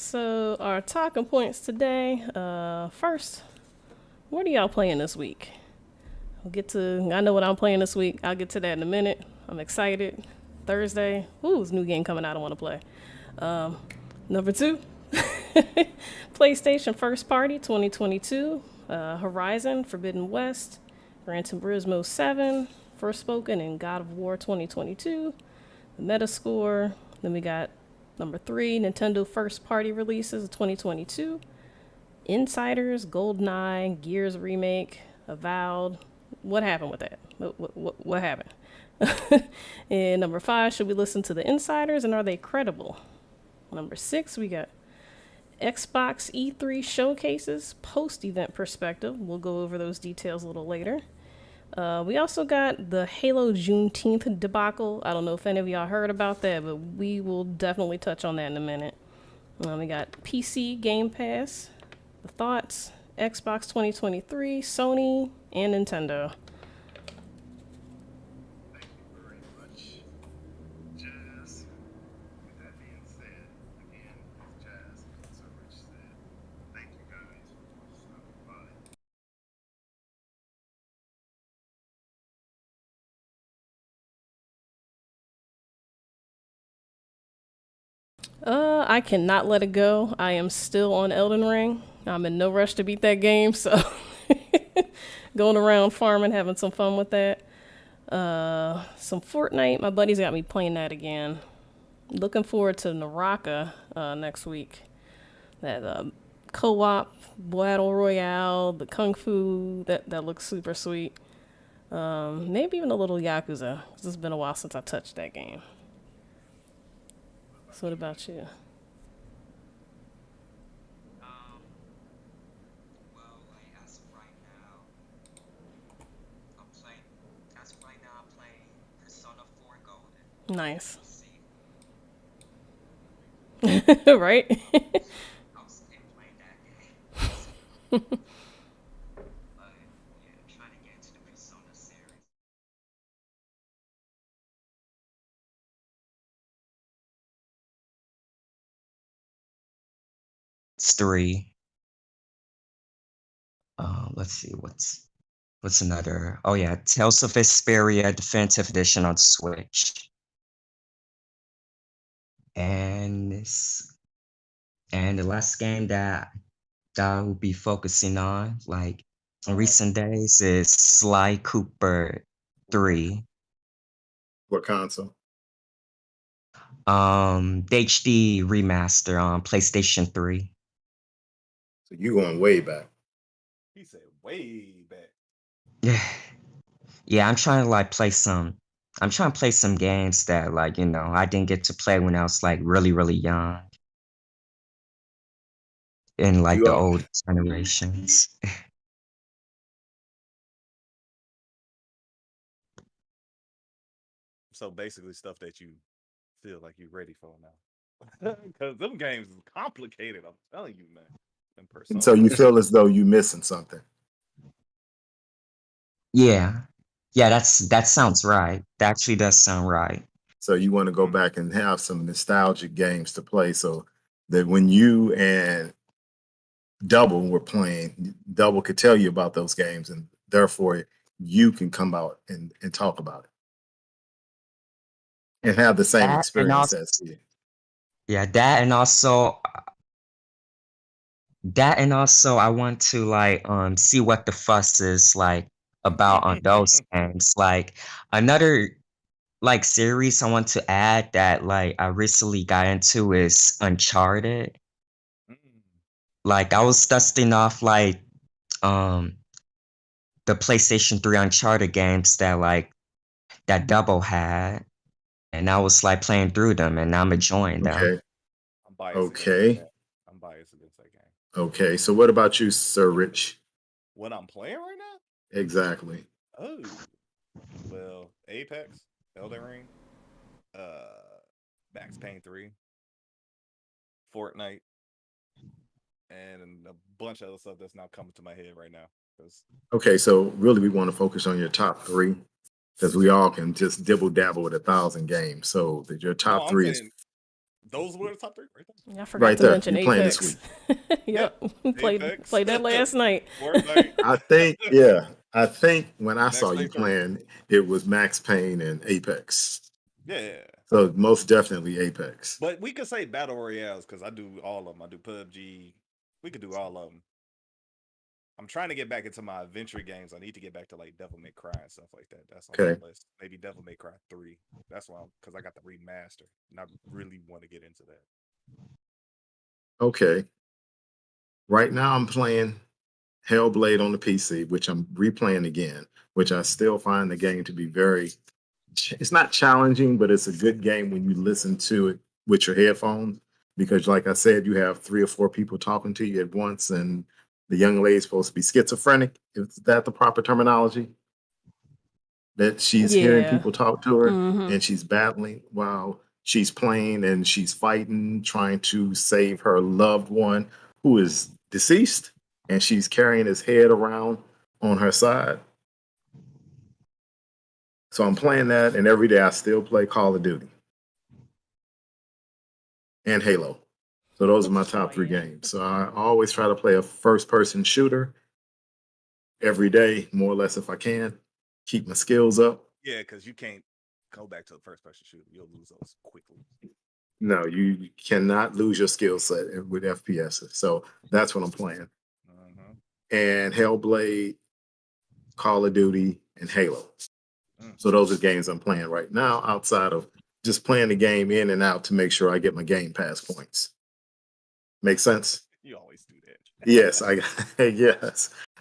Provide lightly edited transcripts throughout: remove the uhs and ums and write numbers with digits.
So our talking points today. First, what are y'all playing this week? I know what I'm playing this week. I'll get to that in a minute. I'm excited. Thursday. Ooh, there's a new game coming out I want to play. Number two, PlayStation First Party 2022. Horizon Forbidden West. Gran Turismo 7. Forspoken and God of War 2022. The Metascore. Then we got number three, Nintendo First Party releases of 2022. Insiders, GoldenEye, Gears Remake, Avowed. What happened with that? What happened? And number five, should we listen to the insiders and are they credible? Number six, we got Xbox E3 showcases, post-event perspective. We'll go over those details a little later. We also got the Halo Juneteenth debacle. I don't know if any of y'all heard about that, but we will definitely touch on that in a minute. We got PC Game Pass, the thoughts, Xbox 2023, Sony, and Nintendo. Thank you very much, Jazz. With that being said, again, as Jazz so Rich said, thank you guys for stopping by. I cannot let it go. I am still on Elden Ring. I'm in no rush to beat that game, so going around farming, having some fun with that. Some Fortnite. My buddies got me playing that again. Looking forward to Naraka next week. That co-op battle royale, the kung fu that looks super sweet. Maybe even a little Yakuza. 'Cause it's been a while since I touched that game. So what about you? Um, like as of right now, I'm playing Persona 4 Golden. Nice. See, Right? I'm still playing that game. But yeah, I'm trying to get into the Persona series. It's three. Let's see what's another. Oh yeah, Tales of Vesperia Definitive Edition on Switch. And and the last game that I will be focusing on, like in recent days, is Sly Cooper 3. What console? The HD remaster on PlayStation 3. So you going way back. He said way back. Yeah. Yeah, I'm trying to play some games that I didn't get to play when I was like really, really young in like You the are old generations. So basically, stuff that you feel like you're ready for now. Because them games is complicated. I'm telling you, man. In person. so you feel as though you missing something. Yeah. Yeah, that sounds right. That actually does sound right. So you want to go back and have some nostalgic games to play so that when you and Double were playing, Double could tell you about those games and therefore you can come out and talk about it and have the same That and experience also as you. yeah, that and also I want to see what the fuss is like about on those games. Like another like series I want to add that like I recently got into is Uncharted. Mm. Like I was dusting off um the PlayStation 3 Uncharted games that Double had, and I was like playing through them and I'm enjoying them. Okay. I'm biased against Okay. that. I'm biased against that game. Okay. So what about you, Sir Rich? What I'm playing right now? Exactly. Oh, well, Apex, Elden Ring, Max Payne 3, Fortnite, and a bunch of other stuff that's not coming to my head right now. Okay. So really we want to focus on your top three because we all can just dibble dabble with 1,000 games. So that your No, top I'm three is saying Those were the top 3 right there. I forgot Right to there. mention You're playing this Apex. week. Yep, Apex. played that last night. Fortnite. I think, yeah. I think when I Max saw you Payne 3. playing, it was Max Payne and Apex. Yeah. So most definitely Apex. But we could say battle royales because I do all of them. I do PUBG. We could do all of them. I'm trying to get back into my adventure games. I need to get back to like Devil May Cry and stuff like that. That's on Okay. my list. Maybe Devil May Cry 3. That's why because I got the remaster and I really want to get into that. Okay. Right now I'm playing Hellblade on the PC, which I'm replaying again, which I still find the game to be it's not challenging, but it's a good game when you listen to it with your headphones. Because like I said, you have 3 or 4 people talking to you at once, and the young lady's supposed to be schizophrenic. Is that the proper terminology? That she's hearing Yeah. people talk to her Mhm. and she's battling while she's playing and she's fighting, trying to save her loved one who is deceased, and she's carrying his head around on her side. So I'm playing that, and every day I still play Call of Duty and Halo. So those are my top 3 games. So I always try to play a first-person shooter every day, more or less if I can. Keep my skills up. Yeah, because you can't go back to the first person shooter. You'll lose those quickly. No, you cannot lose your skill set with FPS. So that's what I'm playing. And Hellblade, Call of Duty, and Halo. So those are games I'm playing right now outside of just playing the game in and out to make sure I get my Game Pass points. Make sense? You always do that. Yes,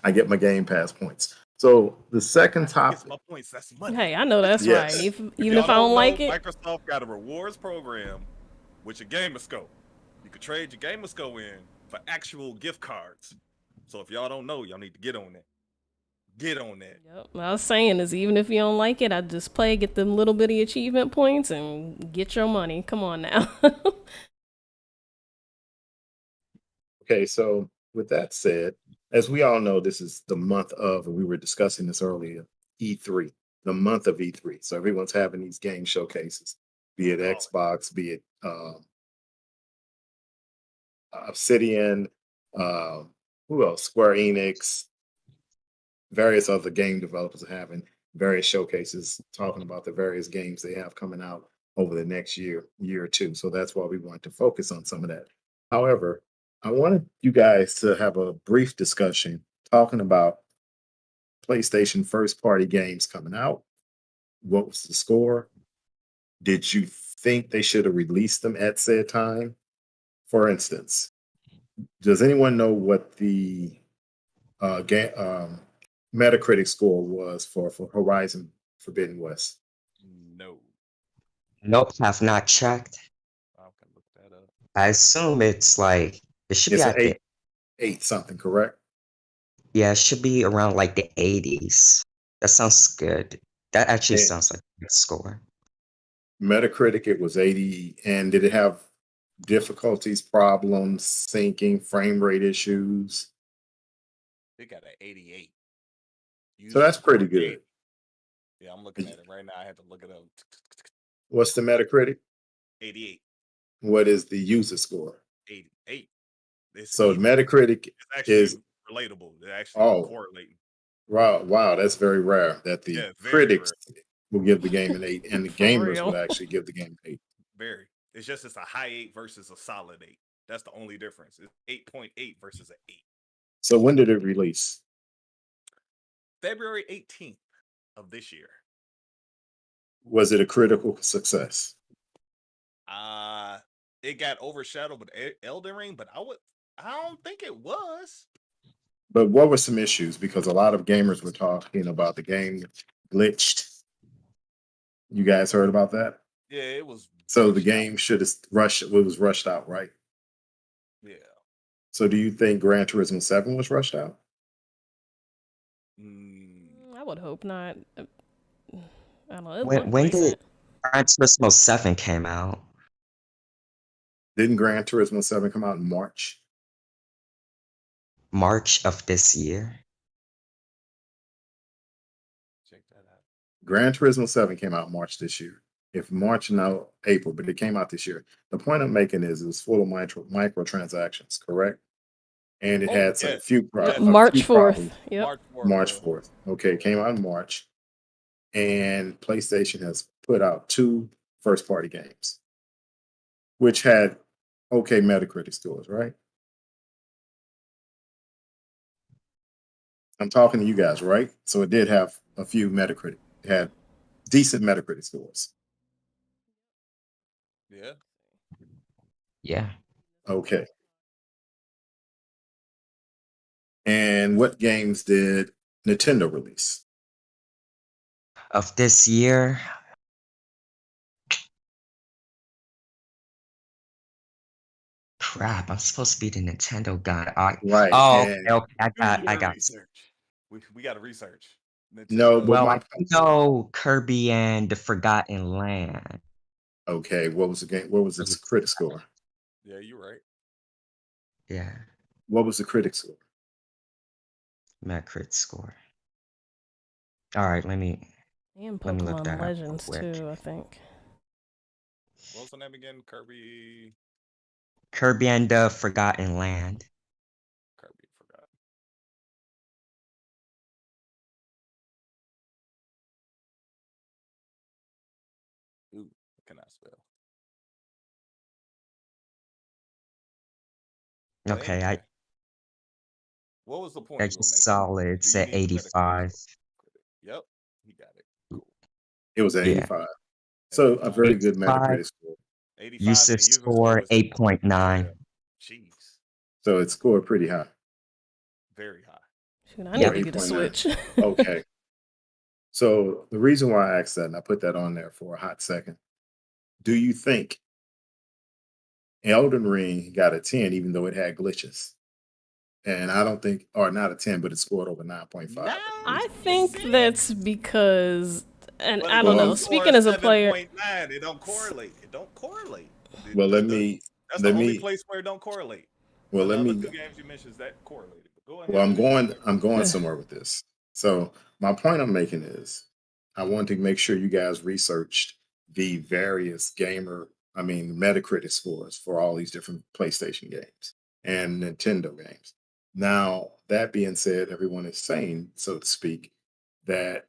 I get my Game Pass points. So the second topic. My points, that's money. Hey, I know that's Yes. right. Even if I don't like it. Microsoft got a rewards program with your Gamerscope. You could trade your Gamerscope in for actual gift cards. So if y'all don't know, y'all need to get on that. Get on that. Yep. What I was saying is, even if you don't like it, I just play, get them little bitty achievement points, and get your money. Come on now. Okay, so with that said, as we all know, this is the month of, and we were discussing this earlier, E3, the month of E3. So everyone's having these game showcases, be it Xbox, be it Obsidian, who else? Square Enix, various other game developers are having various showcases talking about the various games they have coming out over the next year or two. So that's why we want to focus on some of that. However, I wanted you guys to have a brief discussion talking about PlayStation first party games coming out. What was the score? Did you think they should have released them at said time? For instance, does anyone know what the Metacritic score was for Horizon Forbidden West? No. Nope, have not checked. I can look that up. I assume it's like it should It's be an at the eight something, correct? yeah, it should be around like the 80s. That sounds good. That actually Yeah. sounds like a good score. Metacritic, it was 80. And did it have difficulties, problems, syncing, frame rate issues? It got an 88. So that's pretty good. 48. Yeah, I'm looking at it right now. I had to look it up. What's the Metacritic? 88. What is the user score? 88. So Metacritic actually is relatable. They're actually correlating. Wow, that's very rare that the critics will give the game an 8 and the gamers real. will actually give the game an 8. Very. It's just it's a high 8 versus a solid 8. That's the only difference. It's 8.8 versus an 8. So when did it release? February 18th of this year. Was it a critical success? It got overshadowed with Elden Ring, but I don't think it was. But what were some issues? Because a lot of gamers were talking about the game glitched. You guys heard about that? Yeah, it was. So the game should have rushed. It was rushed out, right? Yeah. So do you think Gran Turismo 7 was rushed out? I would hope not. I don't know. When did Gran Turismo 7 came out? Didn't Gran Turismo 7 come out in March? March of this year. Check that out. Gran Turismo 7 came out March this year. if March, no, April, but it came out this year. The point I'm making is it was full of microtransactions, correct? And it Oh, had a yes. few Yes. a March few 4th. problems. Yep. March 4th. March 4th. Okay, it came out in March. And PlayStation has put out 2 first party games, which had okay Metacritic scores, right? I'm talking to you guys, right? So it did have a few Metacritic, it had decent Metacritic scores. Yeah. Yeah. Okay. And what games did Nintendo release? Of this year, crap, I'm supposed to be the Nintendo guy. Right. Oh, And okay, I Do got your some. research. We got to research. no, Nintendo. but Well, my I do know Kirby and the Forgotten Land. okay, what was the game? What was its critic score? Yeah, you're right. Yeah, What was the critic score? Metacritic score. All right, let me And look Pokemon that up real Legends quick. too, I think. What was the name again? Kirby. Kirby and the Forgotten Land. Kirby. Forgot. Ooh, I cannot spell. But Okay, anyway, what was the point that's you were just making? solid. Do It's you at need the Metacritic 85. score? Yep, he got it. Cool. It was at Yeah. 85. So a very good 85. Metacritic score. 85 User and the user score is 8.9. Jeez, So it scored pretty high. very high. Shoot, I Yep. need to get a 8.9. Switch. Okay. So the reason why I asked that, and I put that on there for a hot second, do you think Elden Ring got a 10 even though it had glitches? And I don't think, or not a 10, but it scored over 9.5. No, I think that's because, and But I it don't Well, know. doesn't score Speaking as a player, 7.9, it don't correlate. It don't correlate. well, let me, That's let the only me, place where it don't correlate. well, The let other me, two games you mentioned that correlated. But go ahead. well, I'm going somewhere with this. So my point I'm making is I want to make sure you guys researched the various Metacritic scores for all these different PlayStation games and Nintendo games. Now, that being said, everyone is saying, so to speak, that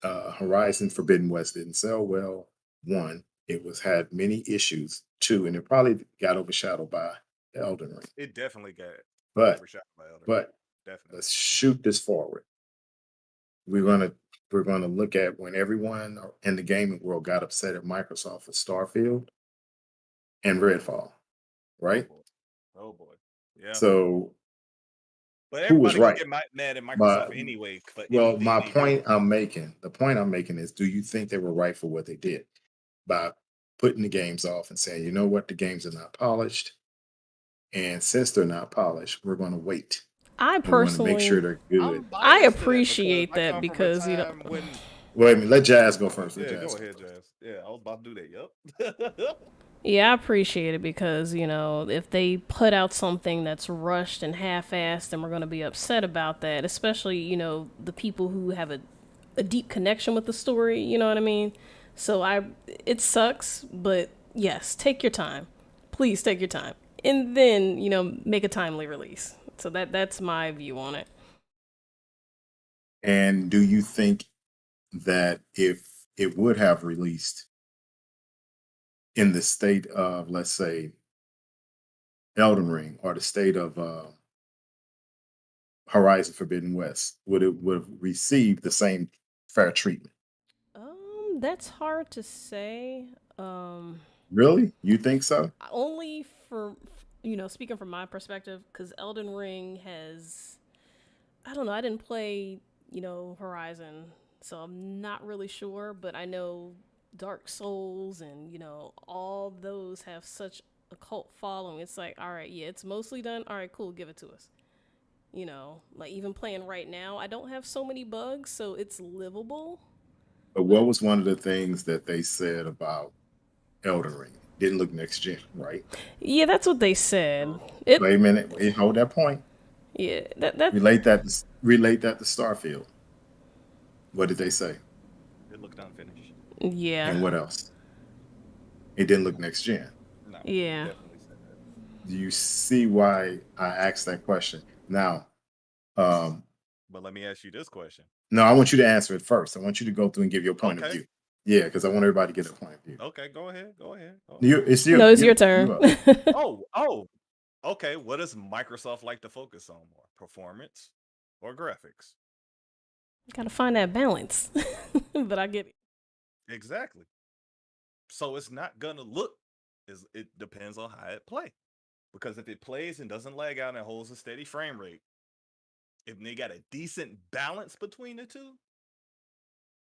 Horizon Forbidden West didn't sell well. 1, it was had many issues. 2, and it probably got overshadowed by Elden Ring. It definitely got But overshadowed by Elden Ring. but Definitely. let's shoot this forward. We're gonna look at when everyone in the gaming world got upset at Microsoft for Starfield and Redfall, right? Oh boy. Yeah. So But who was everybody gonna right? get mad at Microsoft But anyway. For well, anything my they do. point I'm making, the point I'm making is, do you think they were right for what they did by putting the games off and saying, you know what, the games are not polished, and since they're not polished, we're going to wait. I We want to make sure personally, they're I'm good. I biased to appreciate I that come from a because, you know, time when Wait a minute, let Jazz go first. Let yeah, Jazz go ahead, Jazz. Yeah, I was about to do that. Yep. yeah, I appreciate it because, you know, if they put out something that's rushed and half-assed, then we're going to be upset about that, especially, you know, the people who have a deep connection with the story, you know what I mean? So it sucks, but yes, take your time. Please take your time. And then, you know, make a timely release. So that's my view on it. And do you think that if it would have released in the state of, let's say, Elden Ring or the state of Horizon Forbidden West, would have received the same fair treatment? That's hard to say. Really? You think so? Only for, you know, speaking from my perspective, because Elden Ring has, I don't know, I didn't play, you know, Horizon, so I'm not really sure, but I know Dark Souls and, you know, all those have such a cult following. It's like, all right, yeah, it's mostly done. All right, cool, give it to us. You know, like even playing right now, I don't have so many bugs, so it's livable. But what was one of the things that they said about Elden Ring? Didn't look next gen, right? Yeah, that's what they said. Wait a minute. Wait, hold that point. Yeah, that Relate that to Starfield. What did they say? It looked unfinished. Yeah. And what else? It didn't look next gen. No, Yeah. definitely said that. Do you see why I asked that question? Now, But let me ask you this question. no, I want you to answer it first. I want you to go through and give your point of Okay. view. Yeah, because I want everybody to get a point of view. Okay, go ahead. Go ahead. It's you. No, it's you- your turn. you up. Oh. Okay. What does Microsoft like to focus on more? Performance or graphics? Gotta find that balance. But I get it. Exactly. So it's not gonna look as it depends on how it play. Because if it plays and doesn't lag out and holds a steady frame rate, if they got a decent balance between the two,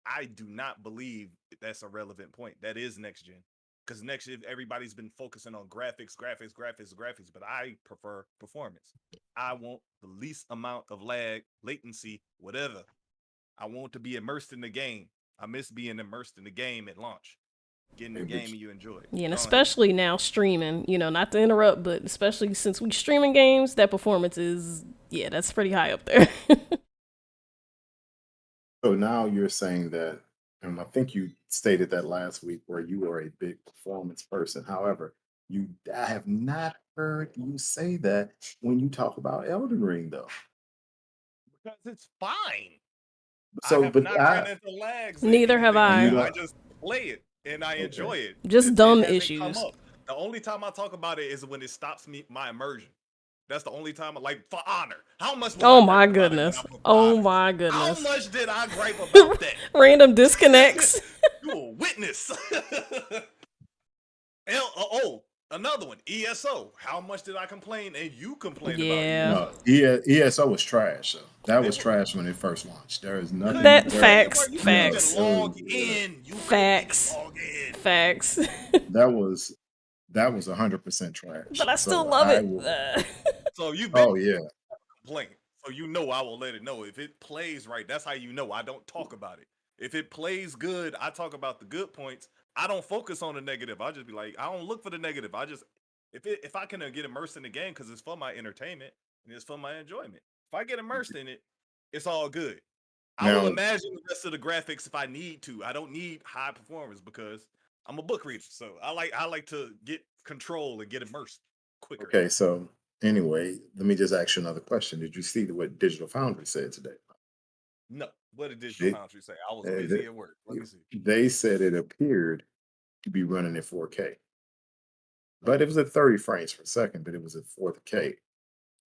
I do not believe that's a relevant point. That is next gen. Because next gen, everybody's been focusing on graphics, but I prefer performance. I want the least amount of lag, latency, whatever. I want to be immersed in the game. I miss being immersed in the game at launch. Get in the game and you enjoy it. Yeah, and Go ahead. especially now streaming, not to interrupt, but especially since we streaming games, that performance is, that's pretty high up there. So now you're saying that, and I think you stated that last week where you are a big performance person. However, I have not heard you say that when you talk about Elden Ring, though. Because it's fine. So, I have but not ran into lags. or Neither have anything like I. that. I just play it and I enjoy it. Just It dumb hasn't issues. come up. The only time I talk about it is when it stops my immersion. That's the only time, like for Honor. How much? Was Oh I my gripe about it when goodness. I put Oh Honor? my How goodness. much did I gripe about that? Random disconnects. You a witness. Another one. ESO. How much did I complain and you complained Yeah. about ESO? No, ESO was trash. So that It was was- trash when it first launched. There is nothing. That there- facts. You Facts. couldn't even log in. You couldn't Facts. even log in. Facts. That was 100% trash. But I still So love I it. will- So you've been oh yeah. complain. So you know I will let it know. If it plays right, that's how you know I don't talk about it. If it plays good, I talk about the good points. I don't focus on the negative. I just be like, I don't look for the negative. I just if I can get immersed in the game because it's for my entertainment and it's for my enjoyment. If I get immersed in it, it's all good. I will Now- imagine the rest of the graphics if I need to. I don't need high performance because I'm a book reader. So I like to get control and get immersed quicker. Okay, so anyway, let me just ask you another question. Did you see what Digital Foundry said today? No. What did Digital They- Foundry say? I was uh, busy they- at work. Let me see. They said it appeared to be running at 4K. But it was at 30 frames per second, but it was at 4K.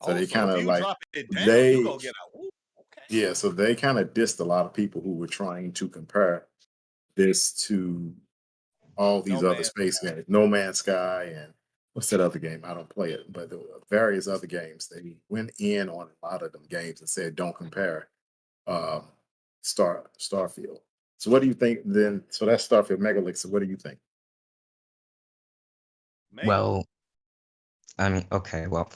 So they if kinda you like- drop it down, they- you gonna get a ooh, okay. Yeah, so they kind of dissed a lot of people who were trying to compare this to all these No other Man's space games. No Man's Sky and what's that other game? I don't play it, but there were various other games. They went in on a lot of them games and said don't compare Starfield. So what do you think then? So that's Starfield Megalick. So what do you think? Maybe. Well, I mean, okay, well,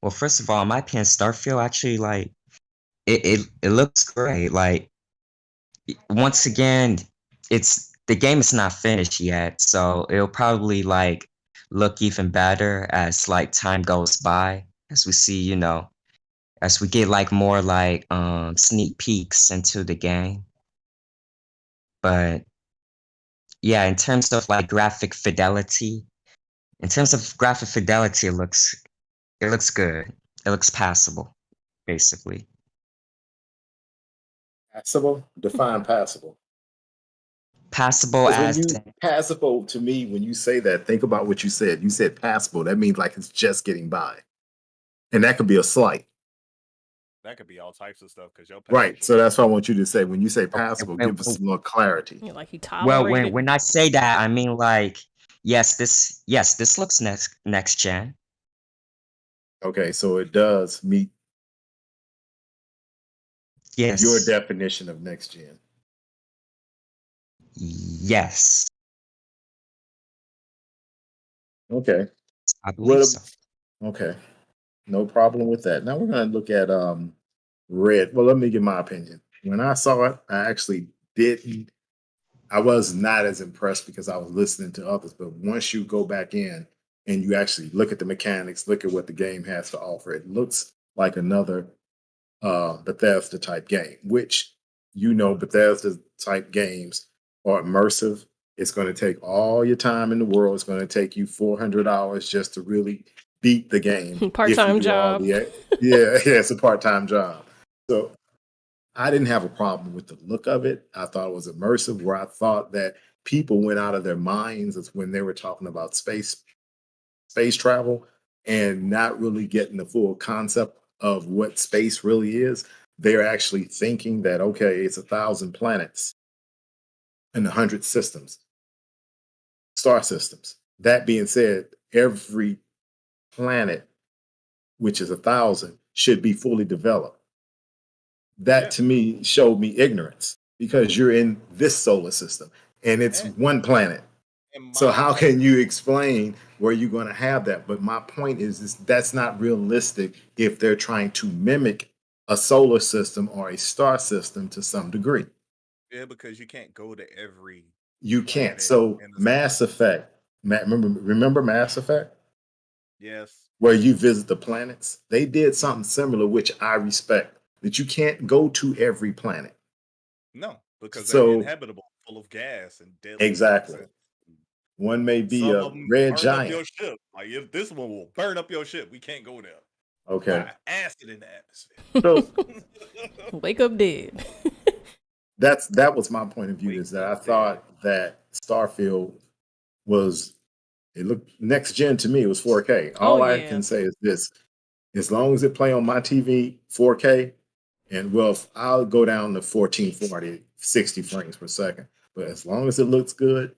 first of all, in my opinion, Starfield actually like it looks great. Like once again, the game is not finished yet, so it'll probably like look even better as like time goes by, as we see, as we get like more like sneak peeks into the game. But yeah, in terms of like graphic fidelity, it looks good. It looks passable, basically. Passable? Define passable. Passable 'Cause when as you passable to me, when you say that, think about what you said. You said passable. That means like it's just getting by. And that could be a slight. That could be all types of stuff because your Right. package So is- that's what I want you to say. When you say passable, well, give us more clarity. Like you well, tolerate when I say that, I mean like this looks next gen. Okay, so it does meet Yes. your definition of next gen. Yes. Okay. I believe What so. Okay. No problem with that. Now we're gonna look at Red. Well, let me give my opinion. When I saw it, I was not as impressed because I was listening to others. But once you go back in and you actually look at the mechanics, look at what the game has to offer, it looks like another Bethesda type game, which Bethesda type games or immersive, it's going to take all your time in the world. It's going to take you 400 hours just to really beat the game. If you Part-time do all job. yeah, it's a part-time job. So I didn't have a problem with the look of it. I thought it was immersive, where I thought that people went out of their minds as when they were talking about space travel and not really getting the full concept of what space really is. They're actually thinking that, okay, it's 1,000 planets and 100 systems, star systems. That being said, every planet, which is 1,000, should be fully developed. That Yeah. to me showed me ignorance, because you're in this solar system and it's And- one planet. And So my- how can you explain where you're going to have that? But my point is that's not realistic if they're trying to mimic a solar system or a star system to some degree. Yeah, because you can't go to every. You can't. planet So in the Mass solar system. Effect, remember Mass Effect, Yes. where you visit the planets? They did something similar, which I respect, that you can't go to every planet. No, because So- they're inhabitable, full of gas and deadly. Exactly. toxins. One may be Some a of 'em red burn up giant. your ship. Like, if this one will burn up your ship, we can't go there. Okay. Why? Acid in the atmosphere. So Wake up dead. that was my point of view, Wake is that I up, thought that Starfield was, it looked next gen to me. It was 4K. All I yeah. can say is this: as long as it play on my TV 4K, and well, I'll go down to 1440, 60 frames per second. But as long as it looks good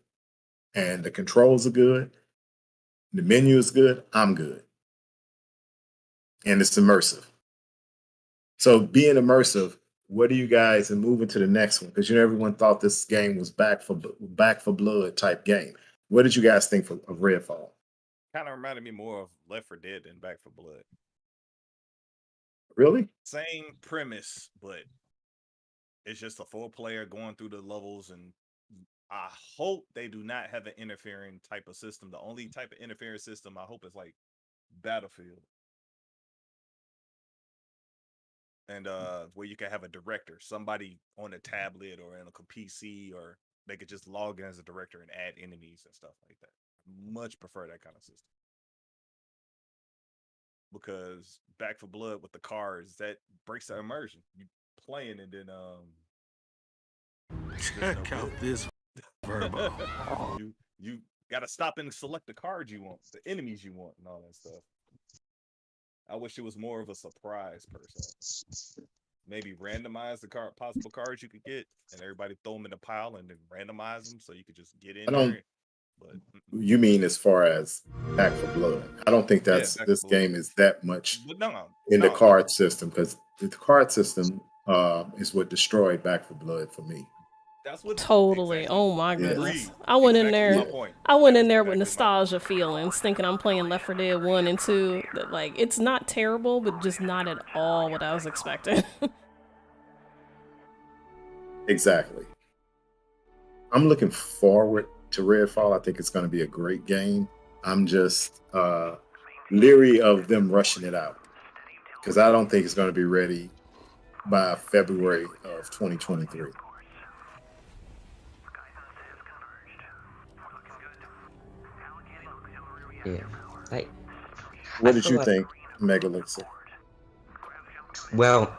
and the controls are good, the menu is good, I'm good. And it's immersive. So being immersive, what do you guys, and moving to the next one, because everyone thought this game was back for blood type game. What did you guys think of Redfall? Kind of reminded me more of Left 4 Dead than Back 4 Blood. Really? Same premise, but it's just a 4-player going through the levels, and I hope they do not have an interfering type of system. The only type of interfering system I hope is like Battlefield. And where you can have a director, somebody on a tablet or in a PC, or they could just log in as a director and add enemies and stuff like that. Much prefer that kind of system. Because Back 4 Blood with the cars, that breaks the immersion. You playing and then Check out this verbo. you gotta stop and select the cards you want, the enemies you want, and all that stuff. I wish it was more of a surprise per se. Maybe randomize the possible cards you could get, and everybody throw them in a pile and then randomize them so you could just get in I don't- there. But You mean as far as Back 4 Blood? I don't think Yeah, this Back 4 Blood. game is that much but no, in the no. card system, because the card system is what destroyed Back 4 Blood for me. That's what Totally. exactly. Oh my Yeah. goodness. Agreed. I went in Exactly there. my point. I went in That's there with exactly my point. nostalgia feelings, thinking I'm playing Left 4 Dead 1 and 2. That, like, it's not terrible, but just not at all what I was expecting. Exactly. I'm looking forward to Redfall. I think it's going to be a great game. I'm just leery of them rushing it out, because I don't think it's going to be ready by February of 2023. Yeah. Like, What I did feel you like- think, Megalixer? Well,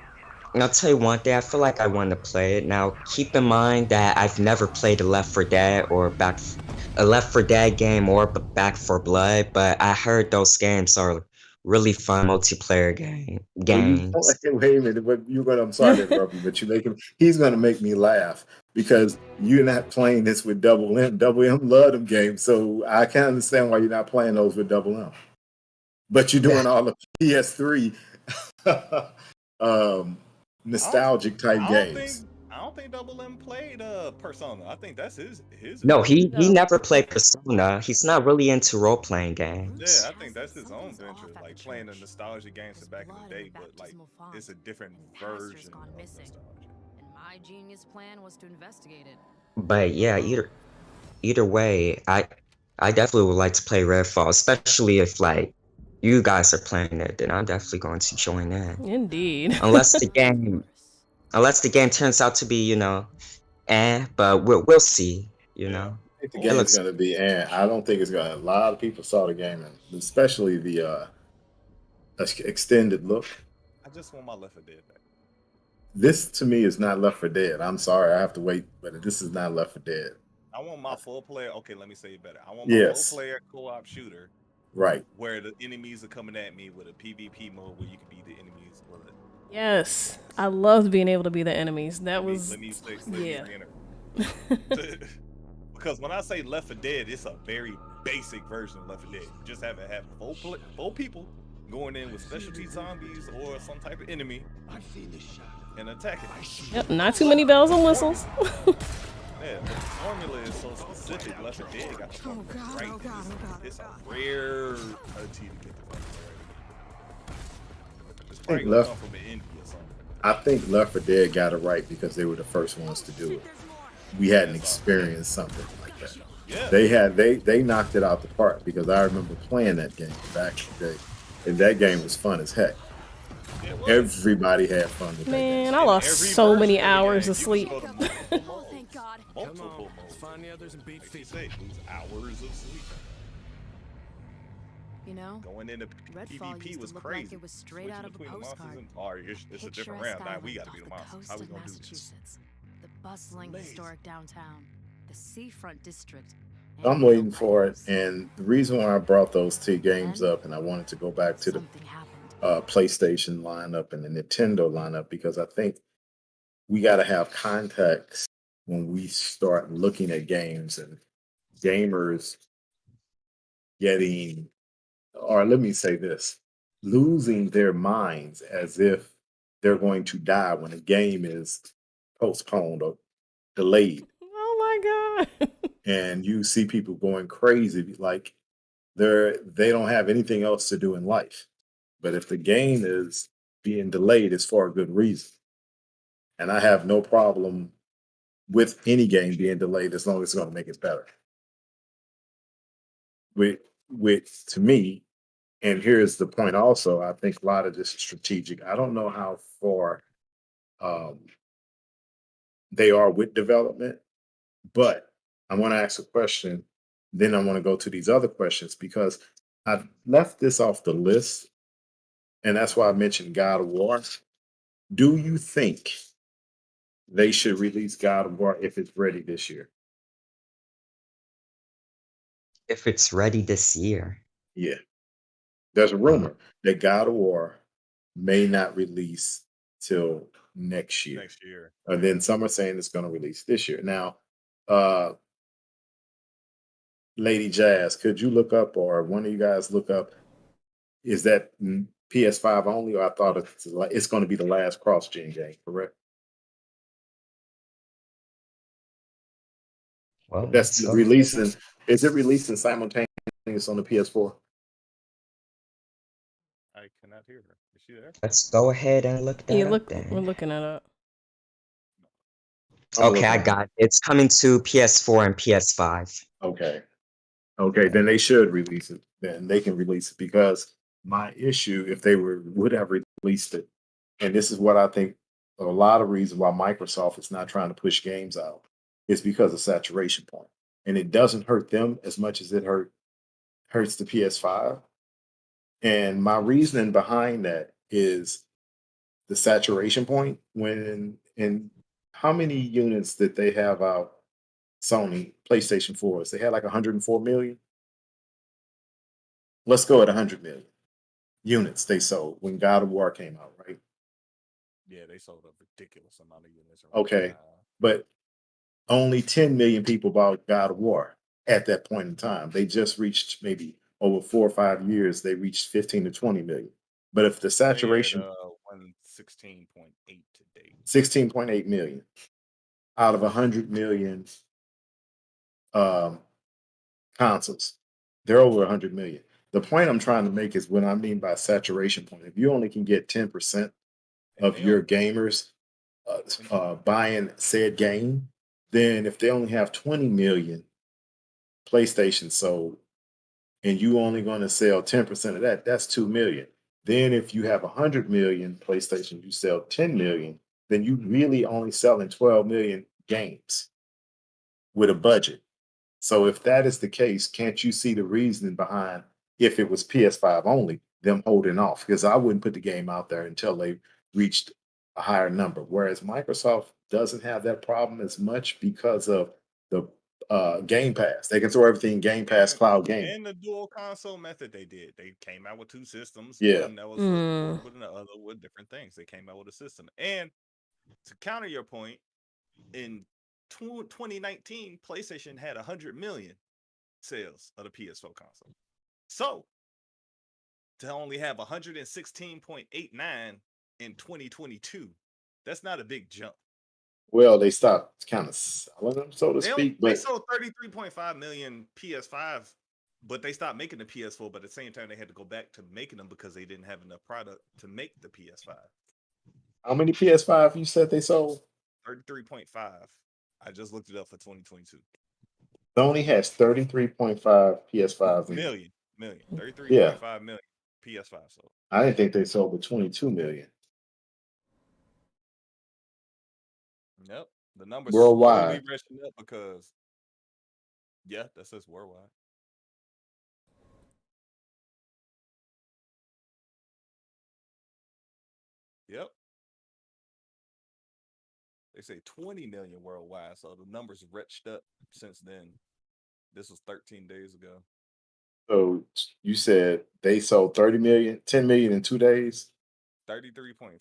I'll tell you one thing. I feel like I want to play it. Now, keep in mind that I've never played a Left 4 Dead or a Left 4 Dead game or Back 4 Blood, but I heard those games are really fun multiplayer games. Wait a minute, but I'm sorry to interrupt you, but he's going to make me laugh, because you're not playing this with Double M. Double M love them games, so I can't understand why you're not playing those with Double M. But you're doing all the PS3 nostalgic type games. I don't think Double M played Persona. I think that's his. No, he No. never played Persona. He's not really into role-playing games. Yeah, I think that's his own venture, like playing the nostalgia games from back in the day, but like it's a different version of nostalgia. And my genius plan was to investigate it. But yeah, either way, I definitely would like to play Redfall, especially if like you guys are playing it, then I'm definitely going to join in. Indeed. Unless the game turns out to be, but we'll see. You Yeah. know, I think the it game's looks going to be, and I don't think it's going to. A lot of people saw the game, and especially the extended look. I just want my Left 4 Dead back. This to me is not Left 4 Dead. I'm sorry, I have to wait, but this is not Left 4 Dead. I want my full player. Okay, let me say it better. I want my Yes. full player co-op shooter Right. where the enemies are coming at me with a PvP mode where you can be the enemies. Well, Yes, I loved being able to be the enemies. That was, let me yeah. reiterate. Because when I say Left 4 Dead, it's a very basic version of Left 4 Dead. You just have to have four people going in with specialty zombies or some type of enemy and attacking. Yep, not too many bells and whistles. Yeah, but the formula is so specific. Left 4 Dead got the formula right. It's a rare to get the formula right. It's probably gonna come from an indie or something. I think Left 4 Dead got it right because they were the first ones to do it. We hadn't experienced something like that. Yeah. They knocked it out the park because I remember playing that game back in the day, and that game was fun as heck. Everybody had fun with that game. Man, I lost so many hours of sleep. Oh, thank God. Multiple modes. Let's find the others and beat Like you feet. say, lose hours of sleep. You know, Going into Redfall PvP used was to look crazy. like it was straight Switching out of a between the monsters postcard. and it's a different round. Now we gotta be the monsters. How we gonna do this? Massachusetts, the bustling historic downtown, the seafront district. I'm and waiting nobody for it, knows. and the reason why I brought those two games Then up, and I wanted to go back to the something happened. PlayStation lineup and the Nintendo lineup, because I think we got to have context when we start looking at games and gamers getting, or let me say this, losing their minds as if they're going to die when a game is postponed or delayed. Oh my God. And you see people going crazy like they don't have anything else to do in life. But if the game is being delayed, it's for a good reason. And I have no problem with any game being delayed as long as it's going to make it better. With to me, and here's the point also, I think a lot of this is strategic. I don't know how far they are with development, but I want to ask a question. Then I want to go to these other questions because I've left this off the list. And that's why I mentioned God of War. Do you think they should release God of War if it's ready this year? if it's ready this year. Yeah. There's a rumor that God of War may not release till next year. Next year. And then some are saying it's going to release this year. Now, Lady Jazz, could you look up, or one of you guys look up, is that PS5 only, or I thought it's going to be the last cross-gen game, correct? Well, That's let's go. releasing. Is it releasing simultaneous on the PS4? I cannot hear her. Is she there? Let's go ahead and look that Yeah, up look, then. we're looking it up. I'm Okay, I looking. got it. It's coming to PS4 and PS5. Okay. Okay, then they should release it. Then they can release it because my issue, if they would have released it, and this is what I think a lot of reasons why Microsoft is not trying to push games out, is because of saturation point. And it doesn't hurt them as much as it hurts the PS5. And my reasoning behind that is the saturation point. When and how many units did they have out? Sony PlayStation 4s. They had like 104 million. Let's go at 100 million units they sold when God of War came out, right? Yeah, they sold a ridiculous amount of units. Around Okay, that time. but only 10 million people bought God of War at that point in time. They just reached, maybe over 4 or 5 years, they reached 15 to 20 million. But if the saturation, 116.8 to date. 16.8 million out of 100 million consoles, they're over 100 million. The point I'm trying to make is what I mean by saturation point. If you only can get 10% of your gamers buying said game, then if they only have 20 million PlayStation sold, and you only going to sell 10% of that, that's 2 million. Then if you have 100 million PlayStation, you sell 10 million, then you really only selling 12 million games with a budget. So if that is the case, can't you see the reasoning behind if it was PS5 only, them holding off? Because I wouldn't put the game out there until they reached a higher number. Whereas Microsoft doesn't have that problem as much because of the Game Pass. They can throw everything in Game Pass cloud game. And the dual console method they did. They came out with 2 systems. Yeah. One that was Mm. portable and the other with different things. They came out with a system. And to counter your point, in 2019, PlayStation had 100 million sales of the PS4 console. So to only have 116.89 in 2022, that's not a big jump. Well, they stopped kind of selling them, so to They speak. But sold 33.5 million PS5, but they stopped making the PS4. But at the same time, they had to go back to making them because they didn't have enough product to make the PS5. how many PS5 you said they sold? 33.5. I just looked it up for 2022. Sony has 33.5 PS5s. Million. 33.5 Yeah. million PS5 sold. I didn't think they sold but 22 million. Yep. The numbers Worldwide. slowly rushing up because, yeah, that says worldwide. Yep. They say 20 million worldwide, so the numbers retched up since then. This was 13 days ago. So you said they sold 30 million, 10 million in 2 days? 33.5.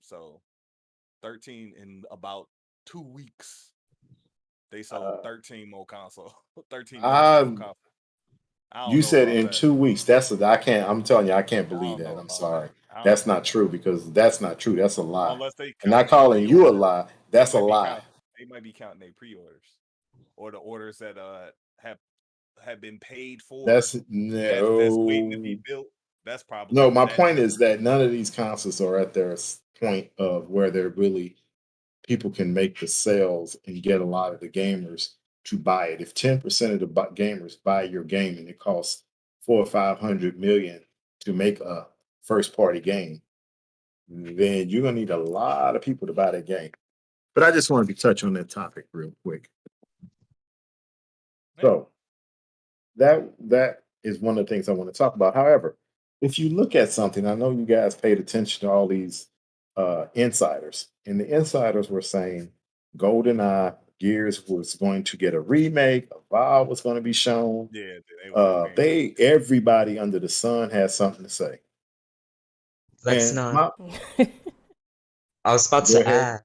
So 13 in about 2 weeks. They sold 13 more console. 13 million more console. I don't You know said about in that. 2 weeks. I can't, I'm telling you, I can't I believe don't know that. I'm about sorry. that. I don't That's know not about true because that's not true. That's a lie. Unless they And not counting their calling you a pre-orders. lie. That's a They might be lie. They might be counting their pre-orders or the orders that have been paid for That's that's waiting to be no. built. That's probably No, what my that point number is that none of these consoles are at their point of where they're really people can make the sales and get a lot of the gamers to buy it. If 10% of the gamers buy your game and it costs 400 or 500 million to make a first party game, then you're gonna need a lot of people to buy that game. But I just wanted to touch on that topic real quick. Yeah. So that is one of the things I want to talk about. However, if you look at something, I know you guys paid attention to all these insiders, and the insiders were saying GoldenEye Gears was going to get a remake, a Valve was going to be shown. Yeah, they were paying Everybody under the sun has something to say. Let's And not. I was about Go to ahead. add,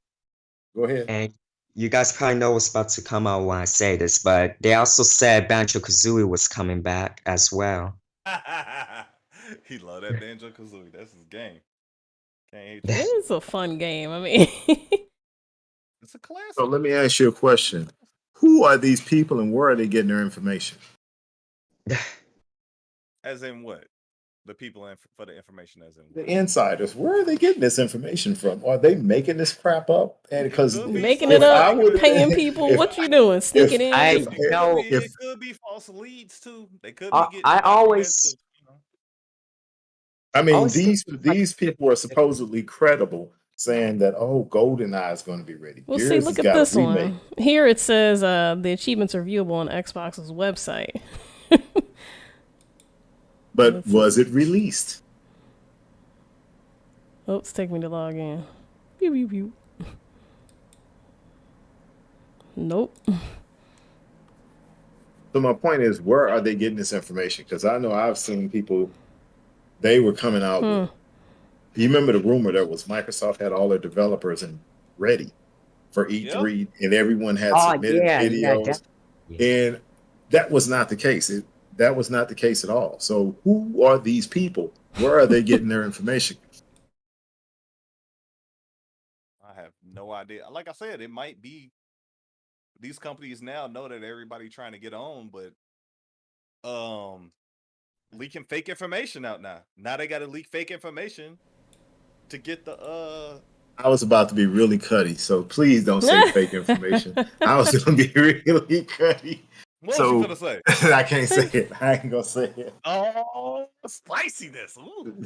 Go ahead. and you guys probably know what's about to come out when I say this, but they also said Banjo-Kazooie was coming back as well. He loved that Banjo-Kazooie. That's his game. Can't hate It that. is a fun game. I mean, It's a classic. So let me ask you a question. Who are these people and where are they getting their information? As in what? The people for the information as in The what? insiders, where are they getting this information from? Are they making this crap up? And because could be making if it I up, would- paying people. if- What you doing? Sneaking in? I if- know. It could be false leads too. They could be getting I always, documents of, I mean, always these think like people are supposedly credible, saying that GoldenEye is going to be ready. Well, Gears see, has look at got a this remake. one. Here it says the achievements are viewable on Xbox's website. But was it released? Oops, take me to log in. Pew, pew, pew. Nope. So my point is, where are they getting this information? Because I know I've seen people, they were coming out with, you remember the rumor that was Microsoft had all their developers and ready for E3 and everyone had submitted videos. And that was not the case. That was not the case at all. So who are these people? Where are they getting their information? I have no idea. Like I said, it might be these companies now know that everybody trying to get on, but leaking fake information out now. Now they got to leak fake information to get the I was about to be really cutty, so please don't say fake information. I was going to be really cutty. What was you gonna say? I can't say it. I ain't gonna say it. Oh, spiciness. Ooh.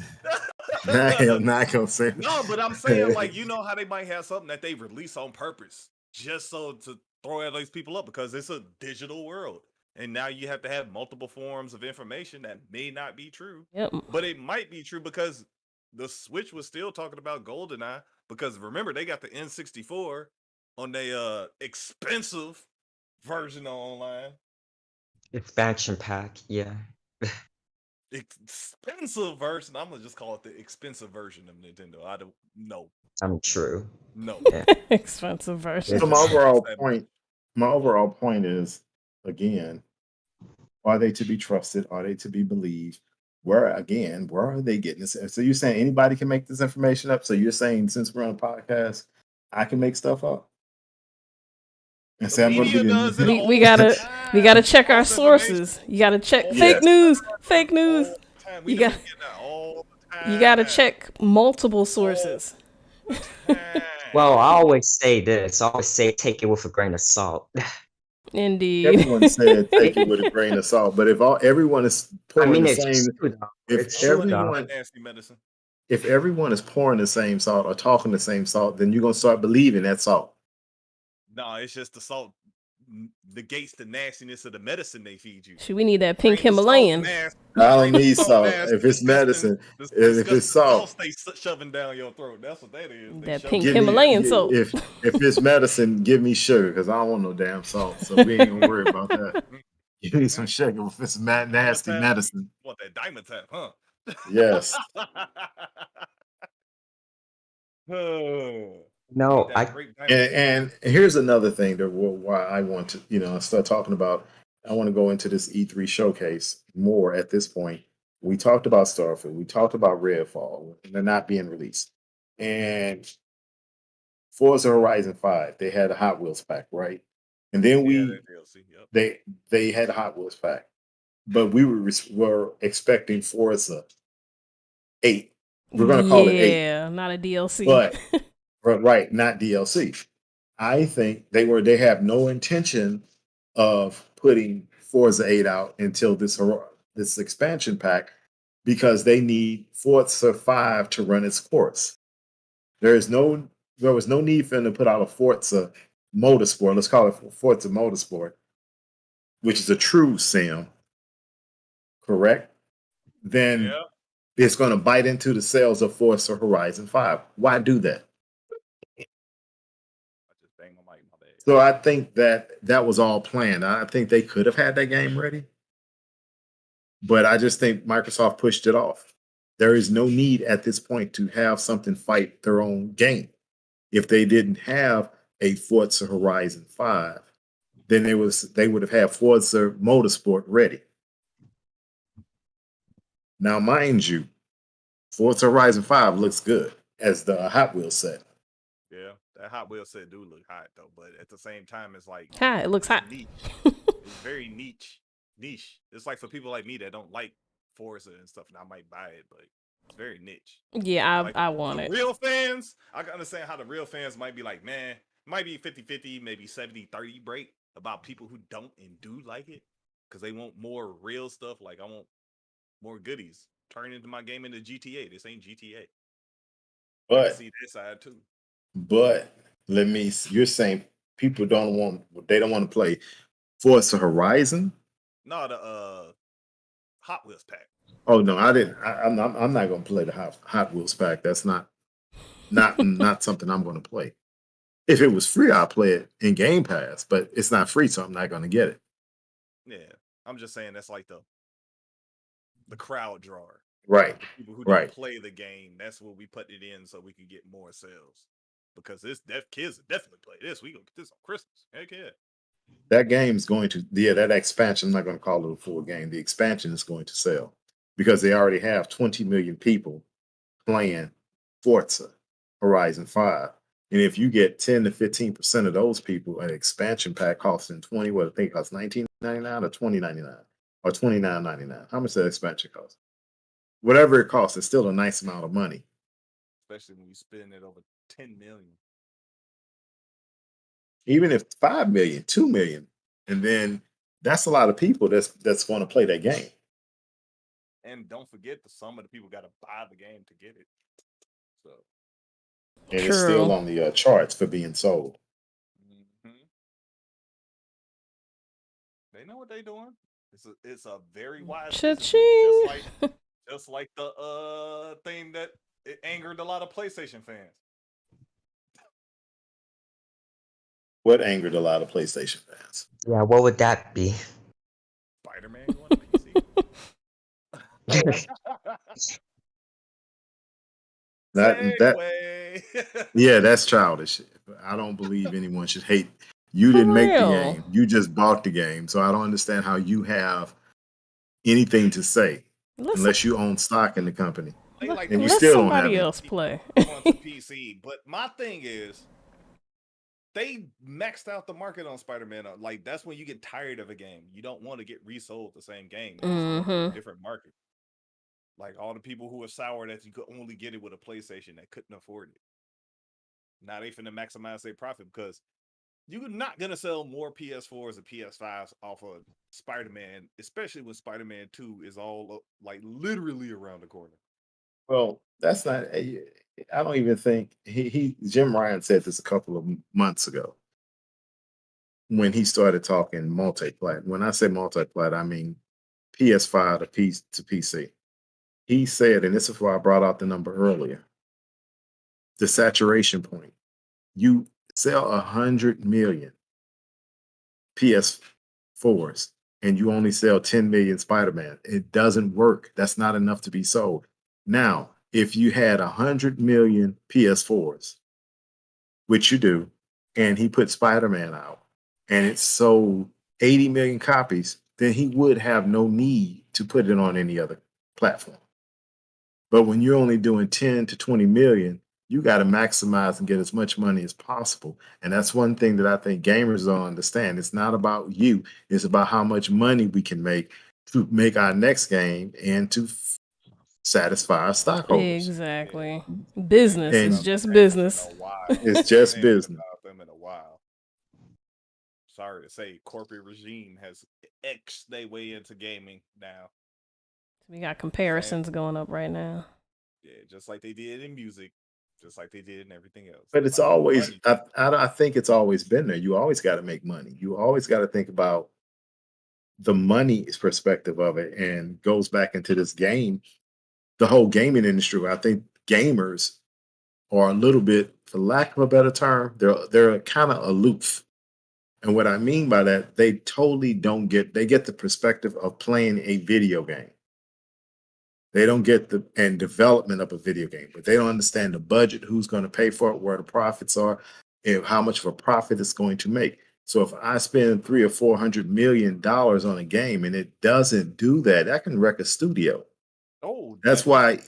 I am not gonna say it. No, but I'm saying, like, you know how they might have something that they release on purpose just so to throw at these people up because it's a digital world. And now you have to have multiple forms of information that may not be true. Yep. But it might be true because the Switch was still talking about GoldenEye. Because remember, they got the N64 on their expensive version online. Expansion pack, yeah. Expensive version. I'm gonna just call it the expensive version of Nintendo. I don't know. I'm true. No. Yeah. Expensive version. So my overall point is, again, are they to be trusted? Are they to be believed? Where are they getting this? So you're saying anybody can make this information up? So you're saying since we're on a podcast, I can make stuff up? And say I'm going to be does it all We the gotta time. check our False information. sources. You gotta check Yes. fake news. Fake All news. the time. We You do got- get that all the time. You gotta check multiple sources. Time. Well, I always say this. I always say take it with a grain of salt. Indeed. everyone said take it with a grain of salt, but if everyone is I pouring mean, the it's same, true though. if It's true though. everyone Nasty medicine. if everyone is pouring the same salt or talking the same salt, then you're gonna start believing that salt. No, it's just the salt negates the nastiness of the medicine they feed you. Shoot, we need that pink Grain of salt Himalayan. nasty. I don't Grain of need salt. nasty. If it's medicine, Disgusting- if it's disgusting salt, stay shoving down your throat. That's what that is. They That shove pink it- Himalayan salt. If it's medicine, give me sugar because I don't want no damn salt. So we ain't gonna worry about that. Give me some sugar if it's nasty Dimetap. medicine. Want that Dimetap, huh? Yes. Oh, No, that I great Dimetap. And here's another thing that why I want to, start talking about. I want to go into this E3 showcase more at this point. We talked about Starfield. We talked about Redfall. They're not being released. And Forza Horizon 5, they had a Hot Wheels pack, right? And then Yeah, that DLC. Yep. they had a Hot Wheels pack, but we were expecting Forza 8. We're going to call it 8. Yeah, not a DLC. But right, not DLC. I think they have no intention of putting Forza 8 out until this expansion pack because they need Forza 5 to run its course. There was no need for them to put out a Forza Motorsport. Let's call it Forza Motorsport, which is a true sim, correct? Then Yeah. it's going to bite into the sales of Forza Horizon 5. Why do that? I just banged my mic. My bad. So I think that was all planned. I think they could have had that game ready, but I just think Microsoft pushed it off. There is no need at this point to have something fight their own game. If they didn't have a Forza Horizon 5, then they would have had Forza Motorsport ready. Now, mind you, Forza Horizon 5 looks good as the Hot Wheels set. Yeah, that Hot Wheels set do look hot though, but at the same time, it's like Hi, it looks hot. niche. It's very niche. It's like for people like me that don't like Forza and stuff, and I might buy it, but it's very niche. Yeah, Like, I want the it. real fans, I can understand how the real fans might be like, man, might be 50-50, maybe 70-30 break about people who don't and do like it because they want more real stuff. Like, I want more goodies. Turn into my game into GTA. This ain't GTA. I But see this side too. you're saying people don't want to play Forza Horizon? No, the Hot Wheels pack. Oh no, I didn't. I'm not going to play the Hot Wheels pack. That's not something I'm going to play. If it was free, I'd play it in Game Pass, but it's not free, so I'm not going to get it. Yeah, I'm just saying that's like the crowd drawer. Right. People who Right. don't play the game. That's what we put it in so we can get more sales. Because kids definitely play this. We gonna get this on Christmas. Heck yeah. That game's going to that expansion. I'm not going to call it a full game. The expansion is going to sell because they already have 20 million people playing Forza Horizon 5. And if you get 10 to 15% of those people, an expansion pack costing what I think it costs $19.99 or $20.99 or $29.99. How much does that expansion cost? Whatever it costs, it's still a nice amount of money. Especially when you spend it over 10 million. Even if 5 million, 2 million, and then that's a lot of people that's going to play that game. And don't forget some of the people gotta buy the game to get it. So And it's still on the charts for being sold. They know what they're doing. It's a very wise business move, Cha-ching! just like the thing that it angered a lot of PlayStation fans. What angered a lot of PlayStation fans? Yeah, what would that be? Spider-Man going to PC. That Segway. yeah, that's childish. I don't believe anyone should hate. You For didn't make the real. game. You just bought the game. So I don't understand how you have anything to say Let's unless you own stock in the company. They like And you let still don't have somebody any. else play. going to PC. But my thing is, they maxed out the market on Spider-Man. Like, that's when you get tired of a game. You don't want to get resold the same game. You just want to do a different market. Like all the people who are sour that you could only get it with a PlayStation that couldn't afford it. Now they finna maximize their profit because you're not gonna sell more PS4s and PS5s off of Spider-Man, especially when Spider-Man 2 is all like literally around the corner. Well, that's not. I don't even think he Jim Ryan said this a couple of months ago when he started talking multi-plat. When I say multi-plat, I mean PS5 to PC. He said, and this is why I brought out the number earlier, the saturation point. You sell 100 million PS4s and you only sell 10 million Spider-Man. It doesn't work. That's not enough to be sold. Now, if you had 100 million PS4s, which you do, and he put Spider-Man out and it sold 80 million copies, then he would have no need to put it on any other platform. But when you're only doing 10 to 20 million, you got to maximize and get as much money as possible. And that's one thing that I think gamers don't understand. It's not about you, it's about how much money we can make to make our next game and to satisfy our stockholders. Exactly. Business is And just business. it's just business. Them in a while. Sorry to say, corporate regime has X'd their way into gaming now. We got comparisons going up right now. Yeah, just like they did in music, just like they did in everything else. But it's Like, always, money. I think it's always been there. You always got to make money. You always got to think about the money perspective of it, and goes back into this game, the whole gaming industry. I think gamers are a little bit, for lack of a better term, they're kind of aloof. And what I mean by that, they totally don't get, they get the perspective of playing a video game. They don't get the and development of a video game, but they don't understand the budget, who's going to pay for it, where the profits are, and how much of a profit it's going to make. So if I spend $300 or $400 million on a game and it doesn't do that, that can wreck a studio. Oh, That's why,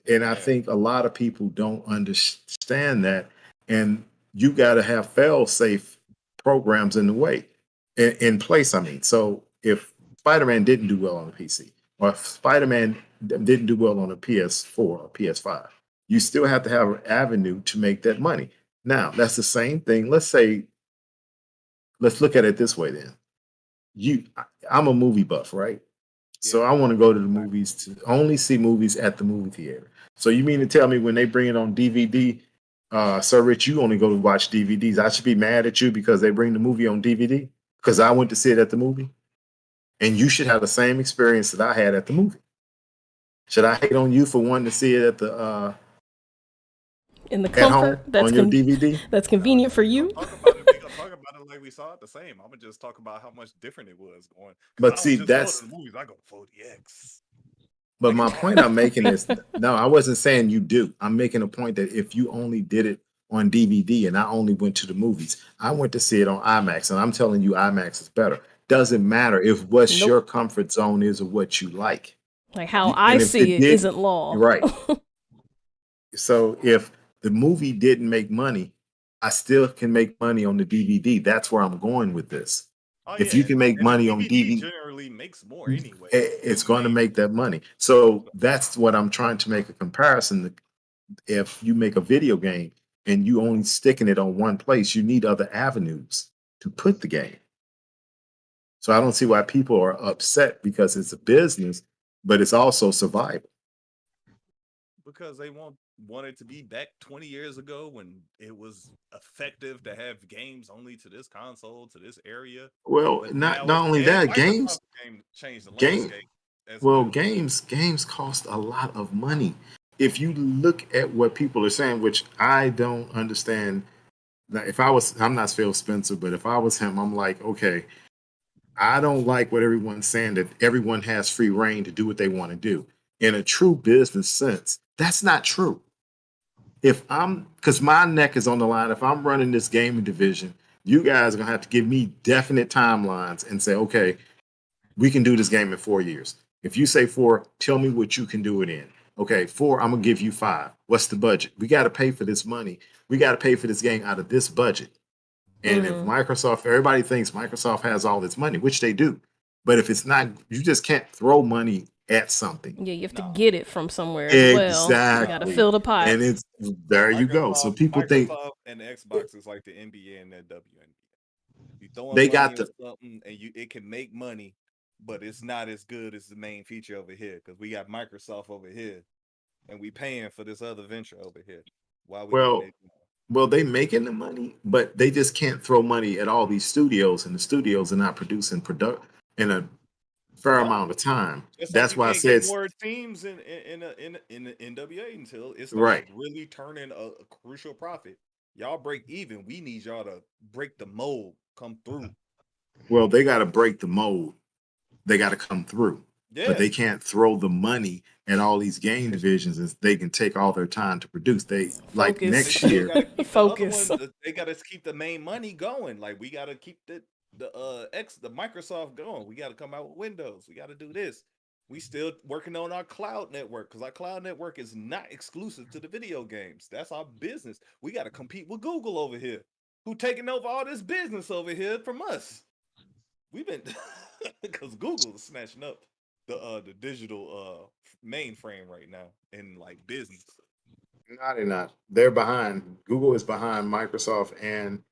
and I Yeah. think a lot of people don't understand that. And you got to have fail-safe programs in the way, in place. I mean, so if Spider-Man didn't do well on the PC, or if Spider-Man didn't do well on a PS4 or PS5, you still have to have an avenue to make that money. Now, that's the same thing. Let's look at it this way then. I'm a movie buff, right? So Yeah. I want to go to the movies to only see movies at the movie theater. So you mean to tell me when they bring it on DVD, Sir Rich, you only go to watch DVDs. I should be mad at you because they bring the movie on DVD because I went to see it at the movie? And you should have the same experience that I had at the movie. Should I hate on you for wanting to see it at the In the at home comfort that's on your DVD? that's convenient for you. Talk about it. We gonna talk about it like we saw it the same. I'm gonna just talk about how much different it was going. 'Cause But I was see, just going that's to the movies. I go 40X. but my point I'm making is no, I wasn't saying you do. I'm making a point that if you only did it on DVD and I only went to the movies, I went to see it on IMAX, and I'm telling you IMAX is better. Doesn't matter if what Nope. your comfort zone is or what you like. Like how And I if see it did, isn't law. right. So if the movie didn't make money, I still can make money on the DVD. That's where I'm going with this. Oh, If yeah. you can make And money the on DVD DVD, generally makes more anyway. it's than going to main. make that money. So that's what I'm trying to make a comparison. If you make a video game and you only sticking it on one place, you need other avenues to put the game. So I don't see why people are upset, because it's a business, but it's also survival. Because they want wanted to be back 20 years ago when it was effective to have games only to this console, to this area. Well, But not now it's only and that, Microsoft game changed the game landscape as well, well. games cost a lot of money. If you look at what people are saying, which I don't understand. Now, I'm not Phil Spencer, but if I was him, I'm like, okay, I don't like what everyone's saying that everyone has free reign to do what they want to do. In a true business sense, that's not true. Because my neck is on the line, if I'm running this gaming division, you guys are gonna have to give me definite timelines and say, okay, we can do this game in 4 years. If you say 4, tell me what you can do it in. Okay, 4, I'm gonna give you 5. What's the budget? We got to pay for this money. We got to pay for this game out of this budget. And if Microsoft, everybody thinks Microsoft has all this money, which they do, but if it's not, you just can't throw money at something. Yeah, you have to get it from somewhere as well. You got to Exactly. fill the pot. And it's there you go. So people think Microsoft and Xbox is like the NBA and that WNBA. You throwing they money got on the something and it can make money, but it's not as good as the main feature over here because we got Microsoft over here, and we paying for this other venture over here. Why we well, getting it? well, they making the money, but they just can't throw money at all these studios, and the studios are not producing product in a fair No. amount of time. Just like That's you why I can't said get more teams in the NWA until it starts Right. really turning a crucial profit. Y'all break even. We need y'all to break the mold, come through. Well, they got to break the mold. They got to come through. Yeah. But they can't throw the money at all these game divisions and they can take all their time to produce. They like Focus. next They year. gotta keep Focus. they gotta keep the main money going. Like we gotta keep the Microsoft going. We gotta come out with Windows. We gotta do this. We still working on our cloud network because our cloud network is not exclusive to the video games. That's our business. We gotta compete with Google over here, who taking over all this business over here from us. We've been because Google is snatching up the digital mainframe right now in like business. No, they're not. They're behind. Google is behind Microsoft and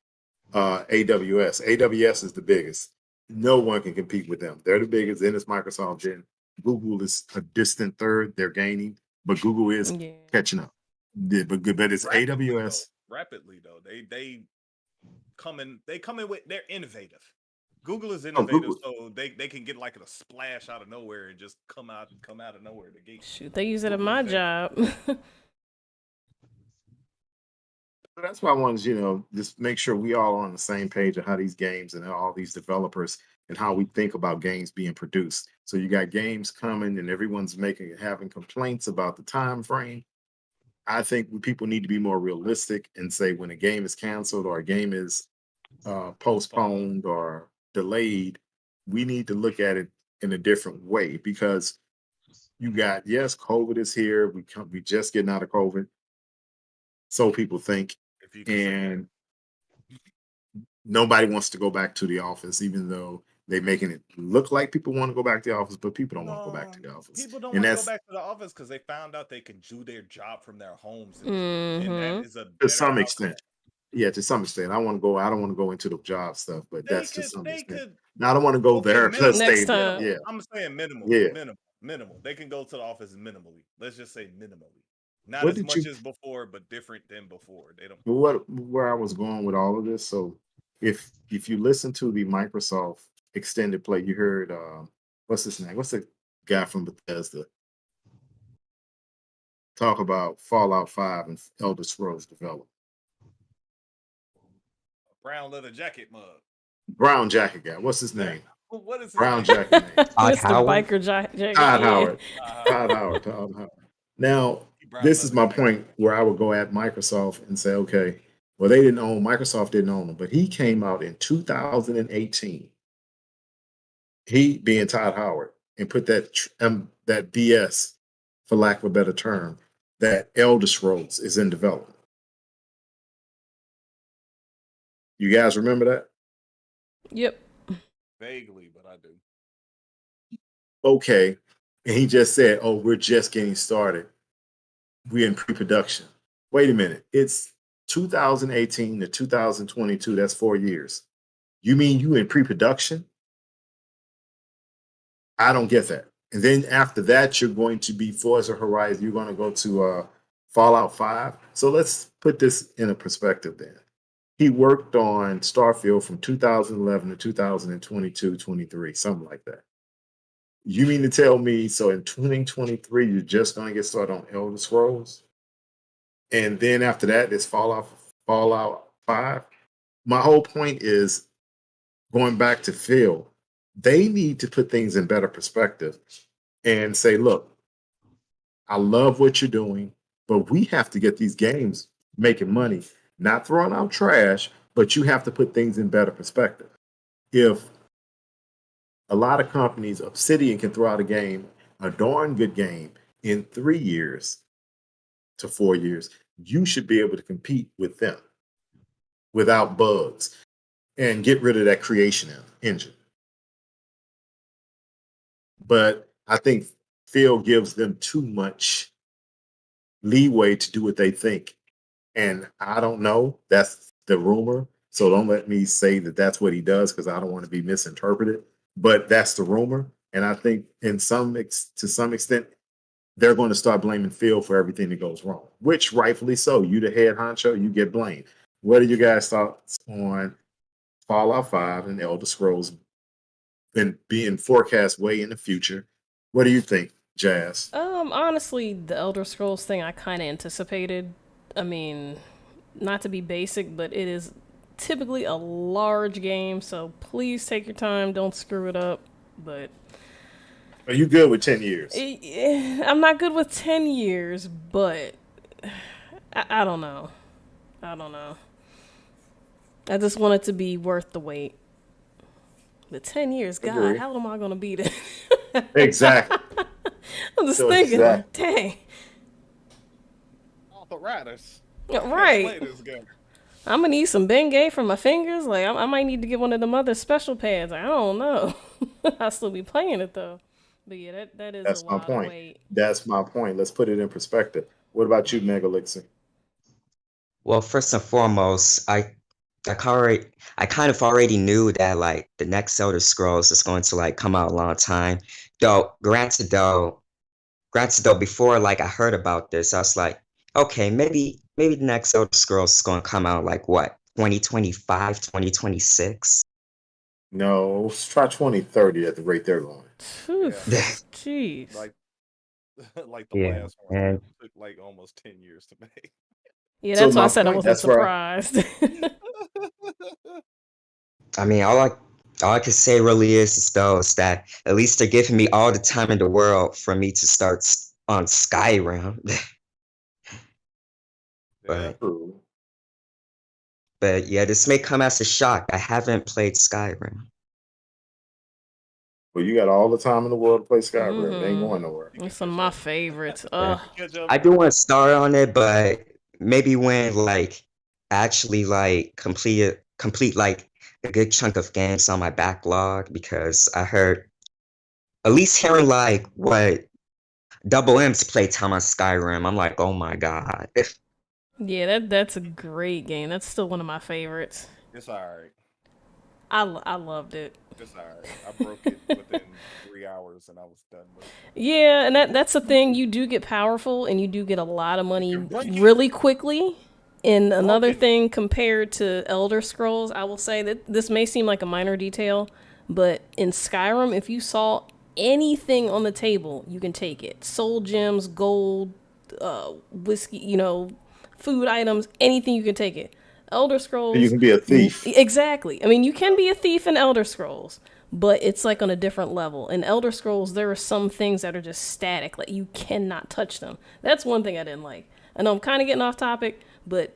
AWS. AWS is the biggest. No one can compete with them. They're the biggest. Then it's Microsoft. Then Google is a distant third. They're gaining, but Google is Yeah. catching up. Yeah, but it's AWS. Rapidly though, they come in with they're innovative. Google is Oh, innovative, Google. so they can get like a splash out of nowhere and just come out of nowhere. The gate. Shoot, they use it at Google my is job. That's why I wanted, just make sure we all are on the same page of how these games and all these developers and how we think about games being produced. So you got games coming and everyone's having complaints about the time frame. I think people need to be more realistic and say when a game is canceled or a game is postponed or delayed, we need to look at it in a different way because you got, yes, COVID is here. We just getting out of COVID. So people think, If you can say that. and nobody wants to go back to the office, even though they're making it look like people want to go back to the office, but people don't want to go back to the office. People don't And want to that's go back to the office because they found out they can do their job from their homes, and that is a to better some outcome. extent. Yeah, to some extent. I don't want to go into the job stuff, but They that's to could, some they extent. could. Now I don't want to go Okay, there because minimal, Next time. minimal. yeah, I'm saying minimal, yeah. minimal. They can go to the office minimally. Let's just say minimally. Not What as did much you as before, but different than before. They don't. where I was going with all of this? So if you listen to the Microsoft extended play, you heard what's his name? What's the guy from Bethesda talk about Fallout 5 and Elder Scrolls development? Brown leather jacket mug. Brown jacket guy. What's his name? What is his Brown name? jacket name. Todd Mr. Howard. Biker Jacket. Todd Yeah. Howard. Todd Howard. Now, Brown this is leather my jacket. point where I would go at Microsoft and say, okay, well, Microsoft didn't own him, but he came out in 2018. He being Todd Howard and put that BS, for lack of a better term, that Elder Scrolls is in development. You guys remember that? Yep. Vaguely, but I do. Okay. And he just said, oh, we're just getting started. We're in pre-production. Wait a minute. It's 2018 to 2022. That's 4 years. You mean you in pre-production? I don't get that. And then after that, you're going to be Forza Horizon. You're going to go to Fallout 5. So let's put this in a perspective then. He worked on Starfield from 2011 to 2022, 23, something like that. You mean to tell me, so in 2023, you're just going to get started on Elder Scrolls? And then after that, it's Fallout 5? My whole point is going back to Phil. They need to put things in better perspective and say, look, I love what you're doing, but we have to get these games making money, not throwing out trash, but you have to put things in better perspective. If a lot of companies, Obsidian can throw out a game, a darn good game, in 3 years to 4 years, you should be able to compete with them without bugs and get rid of that creation engine. But I think Phil gives them too much leeway to do what they think. And I don't know. That's the rumor. So don't let me say that that's what he does, because I don't want to be misinterpreted. But that's the rumor. And I think to some extent, they're going to start blaming Phil for everything that goes wrong, which rightfully so. You the head honcho, you get blamed. What are you guys' thoughts on Fallout 5 and Elder Scrolls and being forecast way in the future? What do you think, Jazz? Honestly, the Elder Scrolls thing I kind of anticipated. I mean, not to be basic, but it is typically a large game, so please take your time, don't screw it up. But Are you good with 10 years? I'm not good with 10 years, but I don't know. I don't know. I just want it to be worth the wait. But 10 years, God, Agree. how am I going to beat it? Exactly. I'm just So thinking, exactly. dang. Arthritis. Right. Play this game. I'm gonna need some Bengay for my fingers. Like, I might need to get one of them other special pads. Like, I don't know. I'll still be playing it though. But yeah, that is That's a my lot of point. weight. That's my point. Let's put it in perspective. What about you, Megalixer? Well, first and foremost, I kind of already knew that like the next Elder Scrolls is going to like come out a long time. Granted though, before like I heard about this, I was like, okay, maybe the next Elder Scrolls is going to come out like what, 2025, 2026? No, let's try 2030 at the rate they're going. Phew, jeez. Like like the Yeah, last one and took like almost 10 years to make. Yeah, So that's why I my said I point, wasn't that's where surprised. I mean, all I can say really is though is that at least they're giving me all the time in the world for me to start on Skyrim. Yeah. But true. but yeah, this may come as a shock. I haven't played Skyrim. Well, you got all the time in the world to play Skyrim. It ain't Mhm. going nowhere. It's one of my favorites. Yeah. Catch up. I do want to start on it, but maybe when like actually like complete like a good chunk of games on my backlog, because I heard at least hearing like what Double M's playtime on Skyrim, I'm like, oh my god. Yeah, that's a great game. That's still one of my favorites. It's alright. I loved it. It's alright. I broke it within 3 hours and I was done with it. Yeah, and that's the thing. You do get powerful, and you do get a lot of money You're breaking- really quickly. And another Broken. thing compared to Elder Scrolls, I will say that this may seem like a minor detail, but in Skyrim, if you saw anything on the table, you can take it. Soul gems, gold, whiskey, food items, anything, you can take it. Elder Scrolls, You can be a thief. exactly. I mean, you can be a thief in Elder Scrolls, but it's like on a different level. In Elder Scrolls, there are some things that are just static, like you cannot touch them. That's one thing I didn't like. I know I'm kind of getting off topic, but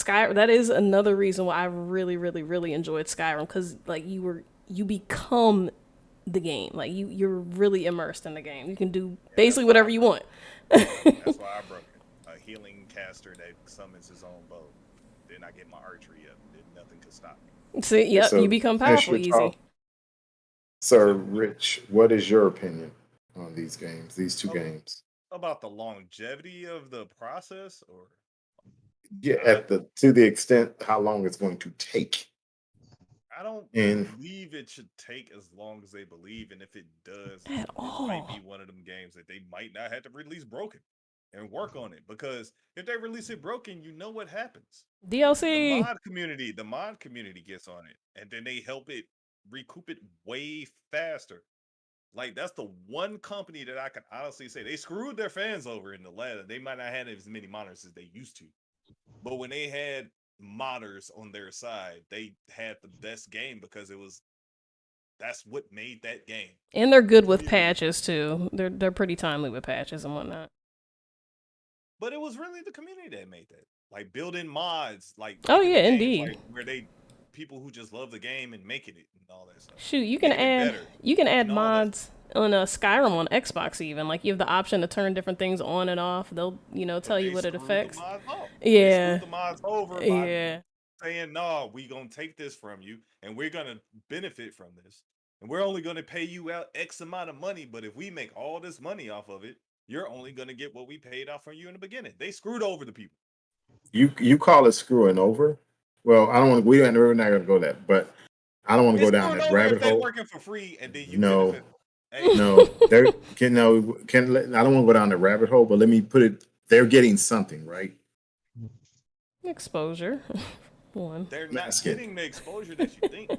that is another reason why I really, really, really enjoyed Skyrim, because like you become the game. Like you're really immersed in the game. You can do basically whatever you want. That's why I broke it. A healing caster that summons his own bow. Then I get my archery up. Then nothing could stop me. See, yep, So, you become finish powerful your easy. talk. Sir Rich, what is your opinion on these games, these two games? About the longevity of the process, or Yeah, to the extent how long it's going to take. I don't And- believe it should take as long as they believe, and if it does, At it all. might be one of them games that they might not have to release broken. and work on it, because if they release it broken, you know what happens. The DLC. mod community gets on it, and then they help it recoup it way faster. Like, that's the one company that I can honestly say they screwed their fans over in the ladder. They might not have as many modders as they used to, but when they had modders on their side, they had the best game because that's what made that game. And they're good with patches too. They're pretty timely with patches and whatnot. But it was really the community that made that. Like, building mods, like, Oh making yeah, games, indeed. like, where people who just love the game and making it and all that stuff. Shoot, you can Making it add better and all that. mods on Skyrim on Xbox even. Like you have the option to turn different things on and off. They'll But tell you they what it screwed the affects. mods off. They Yeah, screwed the mods over by yeah. saying, no, we gonna take this from you and we're gonna benefit from this. And we're only gonna pay you out X amount of money, but if we make all this money off of it, you're only gonna get what we paid off from you in the beginning. They screwed over the people. You call it screwing over? Well, I don't want. We're not going to go that, but I don't want to It's go down screwing that over rabbit if they hole. working for free and then you No, benefit. Hey, no, they're I don't want to go down the rabbit hole, but let me put it. They're getting something, right? Exposure. One. they're not That's good. getting the exposure that you think.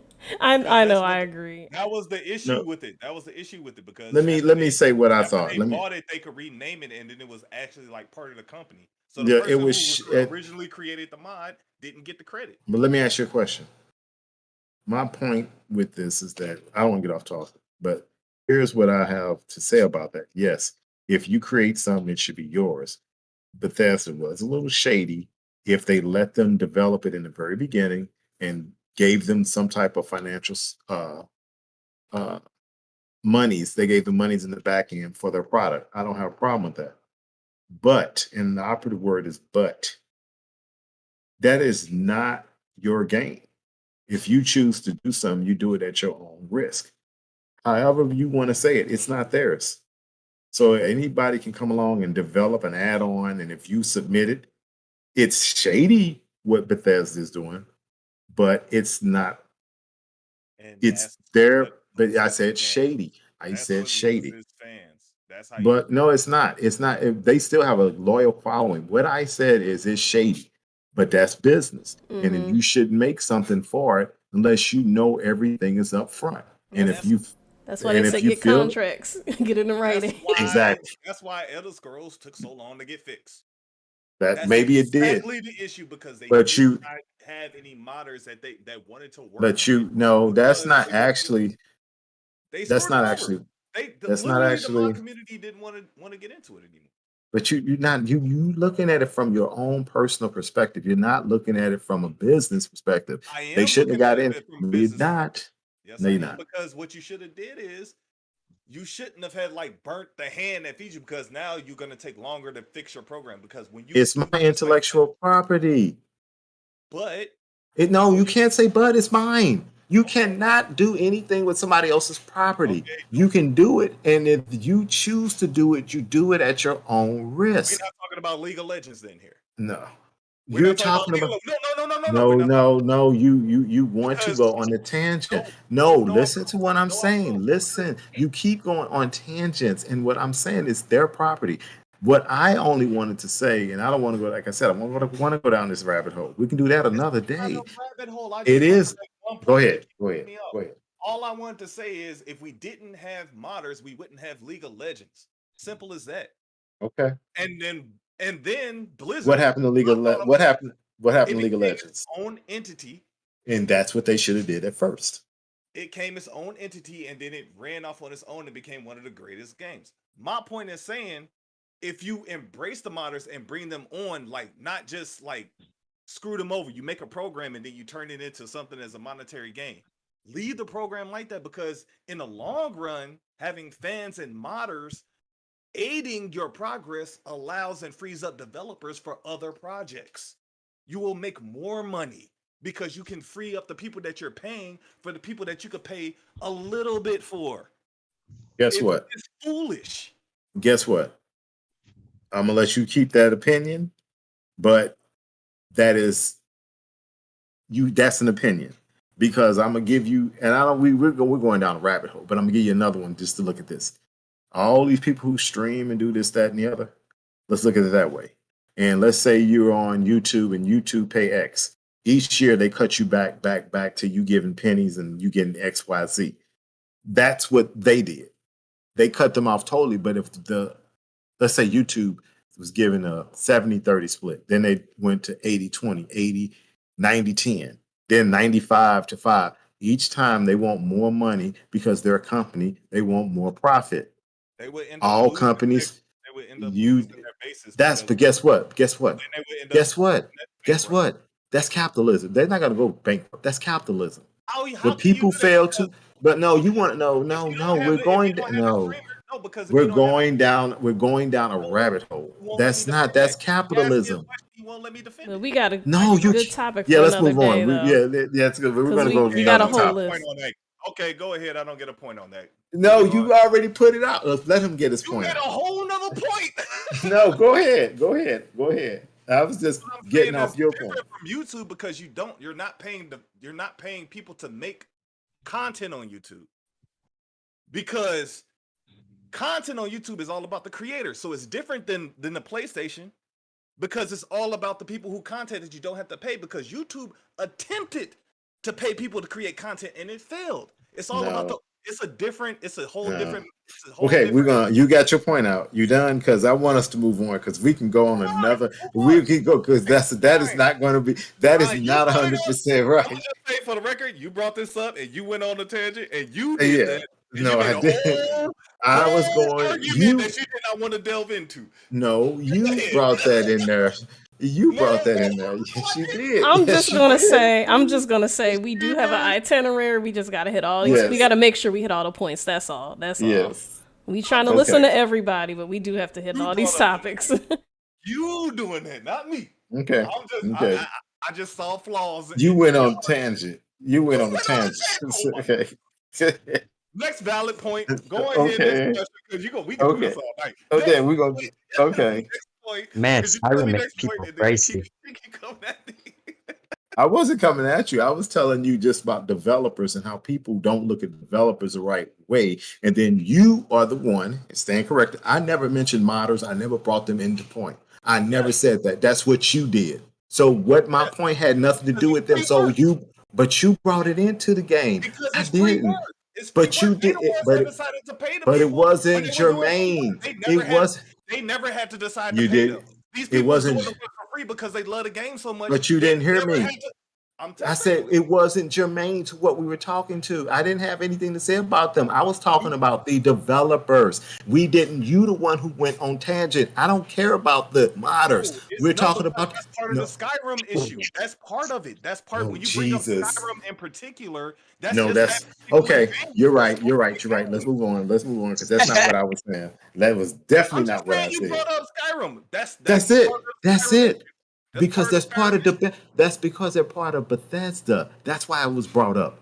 I Because know. that's I what agree. that was the issue No, with it. That was the issue with it, because let me after say what I after thought. they Let me. bought it, they could rename it, and then it was actually like part of the company. So the Yeah, it person who was. originally created the mod didn't get the credit. But let me ask you a question. My point with this is that I don't want to get off topic, but here's what I have to say about that. Yes, if you create something, it should be yours. Bethesda was a little shady if they let them develop it in the very beginning and gave them some type of financial uh, monies. They gave them monies in the back end for their product. I don't have a problem with that. But, and the operative word is but, that is not your game. If you choose to do something, you do it at your own risk. However you want to say it, it's not theirs. So anybody can come along and develop an add-on, and if you submit it, it's shady what Bethesda is doing, but it's not. And It's that's there, what but I loses said fans. shady. I That's said what shady. loses fans. That's how you But no, it's not. It's not. They still have a loyal following. What I said is it's shady, but that's business, and then Mm-hmm. you shouldn't make something for it unless you know everything is up front. And Yep. if That's why they say you get feel contracts, get it in that's writing. why exactly that's why Elder Scrolls took so long to get fixed. that, That's maybe it did, exactly the issue, because they but did you not have any modders that wanted to work but on it, you no, because it was they that's screwed them not over. actually that's not Literally the mod actually. community didn't want to get into it anymore. But you're not you looking at it from your own personal perspective. You're not looking at it from a business perspective. I They am shouldn't have looking at got in. it from a No, you're business perspective. not. Yes, No, I you're am, not. because what you should have did is you shouldn't have had like burnt the hand that feeds you, because now you're gonna take longer to fix your program, because when you It's my do things like that, intellectual property. but No, you when can't say but it's mine. You cannot do anything with somebody else's property. okay, You can do it, and if you choose to do it, you do it at your own we're risk. not talking about League of Legends then here. No. We're You're not talking about talking League of about Legends. No. We're no, not talking no, no. You want to because go on a tangent. no, No, no, I listen to don't. what I'm No, I saying. don't. Listen, you keep going on tangents, and what I'm saying is their property. What I only wanted to say, and I don't want to go, like I said, I want to go down this rabbit hole. We can do that It's another not day. a rabbit hole. I It just wanted to is. make one Go point that ahead. keeps Go ahead. me up. Go ahead. All I wanted to say is, if we didn't have modders, we wouldn't have League of Legends. Simple as that. Okay. And then Blizzard What happened to League of flipped on them. What happened? What happened It to League of became its Legends? own entity. And that's what they should have did at first. It came its own entity, and then it ran off on its own and became one of the greatest games. My point is saying, if you embrace the modders and bring them on, like, not just like screw them over, you make a program and then you turn it into something as a monetary gain. Leave the program like that, because in the long run, having fans and modders aiding your progress allows and frees up developers for other projects. You will make more money because you can free up the people that you're paying for the people that you could pay a little bit for. Guess what? It's foolish. Guess what? I'm gonna let you keep that opinion, but that is that's an opinion, because I'm gonna give you, and I don't we're going down a rabbit hole, but I'm gonna give you another one just to look at this. All these people who stream and do this, that, and the other, Let's look at it that way. And let's say you're on YouTube and YouTube pay X. Each year they cut you back to you giving pennies and you getting X, Y, Z. That's what they did. They cut them off totally. But if let's say YouTube was given a 70-30 split, then they went to 80-20, 80, 90-10, then 95-5. Each time they want more money because they're a company, they want more profit. They would end up All losing companies, they would end up you losing their basis that's because but guess what? Guess what? then they would end up Guess what? Guess bankrupt. what? That's capitalism. They're not gonna go bankrupt. That's capitalism. How But can you people do that? fail to. But no, you want no, If no, you no. don't have We're the, if going you don't have the no. streamers, no, because if We're you don't have going down. We're going down a rabbit hole. you won't let me That's not. defend That's that. You asked me a capitalism. question, you won't let me defend But it. we got a No, you. good topic Yeah, for let's another move on. day, though. Yeah, that's good. We're 'Cause gonna go to we got a another whole topic. list. Point on that. Okay, go ahead. I don't get a point on that. No, Moving you on. already put it out. Let him get his You point get a out. whole nother point. No, go ahead. Go ahead. Go ahead. I was just What I'm getting saying off is your different point. from YouTube because you're not paying people to make content on YouTube. Because content on YouTube is all about the creator. So it's different than the PlayStation because it's all about the people who content that you don't have to pay because YouTube attempted to pay people to create content and it failed. It's all about No. it's a whole No. different Okay, you got your point out. You done? Because I want us to move on because we can go on another. We can go because that is not going to be. That is not 100% I'm right. gonna just say for the record, you brought this up and you went on a tangent and you did Yeah. that. And No, you made I a didn't. I was whole going. argument You that you did not want to delve into. no. You ahead. brought that in there. You No, brought that no, in there. no, Yes, I you didn't. did. I'm Yes, just you gonna did. say, we do have an did. itinerary. We just gotta hit all these. We Yes. gotta make sure we hit all the points. That's all. That's all. Yes. We trying to listen Okay. to everybody, but we do have to hit You all these brought up topics. you doing that, not me. Okay. I'm just Okay. I just saw flaws. You in went y'all. on tangent. You went on a went on a tangent. Okay. Next valid point. Go ahead, Okay. next because we can do this Okay. all night. Okay. Next We're gonna. point. Okay. Next point. Man, Because you tell Skyrim me makes next point people and then crazy. you keep coming at me. I wasn't coming at you. I was telling you just about developers and how people don't look at developers the right way. And then you are the one, stand corrected. I never mentioned modders. I never brought them into point. I never said that. That's what you did. So what my point had nothing to do with them. So but you brought it into the game. Because I it's free didn't. work. It's free But you work. They did the it. ones that decided to pay the But it people when wasn't they were doing free germane. work. They never had to decide to You pay did. them. These It people was doing wasn't. the work for free because they love the game so much. But you they didn't hear never me. had to- I'm I telling said you. it wasn't germane to what we were talking to. I didn't have anything to say about them. I was talking about the developers. We didn't. You the one who went on tangent. I don't care about the modders. It's We're no, talking because about that's part of the Skyrim issue. That's part of it. That's part Oh, when you bring up Jesus. Skyrim in particular. That's No, just that's that particular okay. game. You're right. That's You're part right. of You're right. the Let's game. move on. Let's move on because that's not what I was saying. That was definitely I'm just not what I saying you said. brought up Skyrim. That's it. part of the That's Skyrim it. issue. That's Because part that's of part of Skyrim issue. that's because they're part of Bethesda. That's why it was brought up.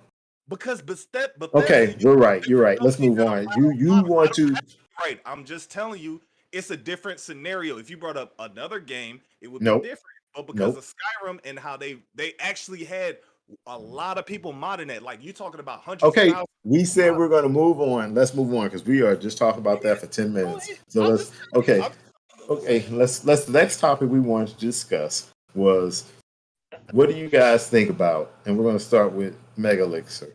Because Bethesda. Okay, you're right. You're right. Let's move on. You want to Right. I'm just telling you, it's a different scenario. If you brought up another game, it would Nope. be different. But because Nope. of Skyrim and how they actually had a lot of people modding it, like you talking about hundreds of Okay, thousands. we said we're going to move on. Let's move on because we are just talking about that for 10 minutes. So I'm let's just- okay. I'm- Okay, let's the next topic we wanted to discuss was what do you guys think about? And we're going to start with Megalixer.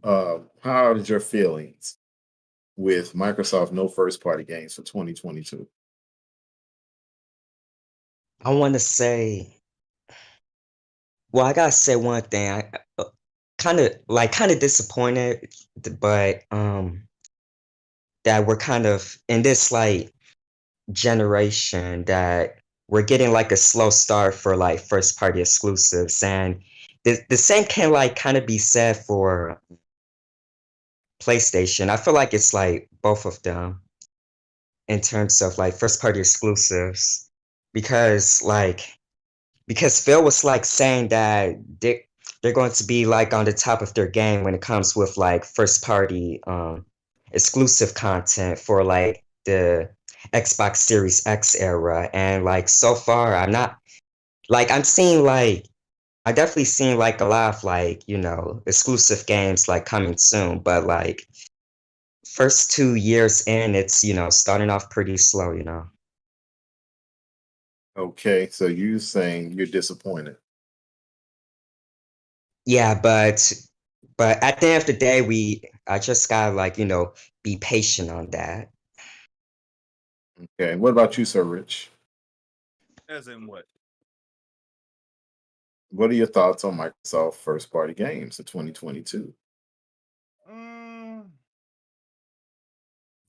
How are your feelings with Microsoft no first party games for 2022? I want to say, well, I gotta say one thing. I kind of disappointed, but that we're kind of in this like generation that we're getting like a slow start for like first party exclusives, and the same can like kind of be said for PlayStation. I feel like it's like both of them in terms of like first party exclusives because Phil was like saying that they're going to be like on the top of their game when it comes with like first party exclusive content for like the Xbox Series X era. And like so far I'm not like I definitely seen like a lot of like, exclusive games like coming soon, but like first 2 years in, it's starting off pretty slow. Okay, so you saying you're disappointed. Yeah, but at the end of the day, I just gotta like, be patient on that. Okay, what about you, Sir Rich? As in what? What are your thoughts on Microsoft first party games of 2022? Mm,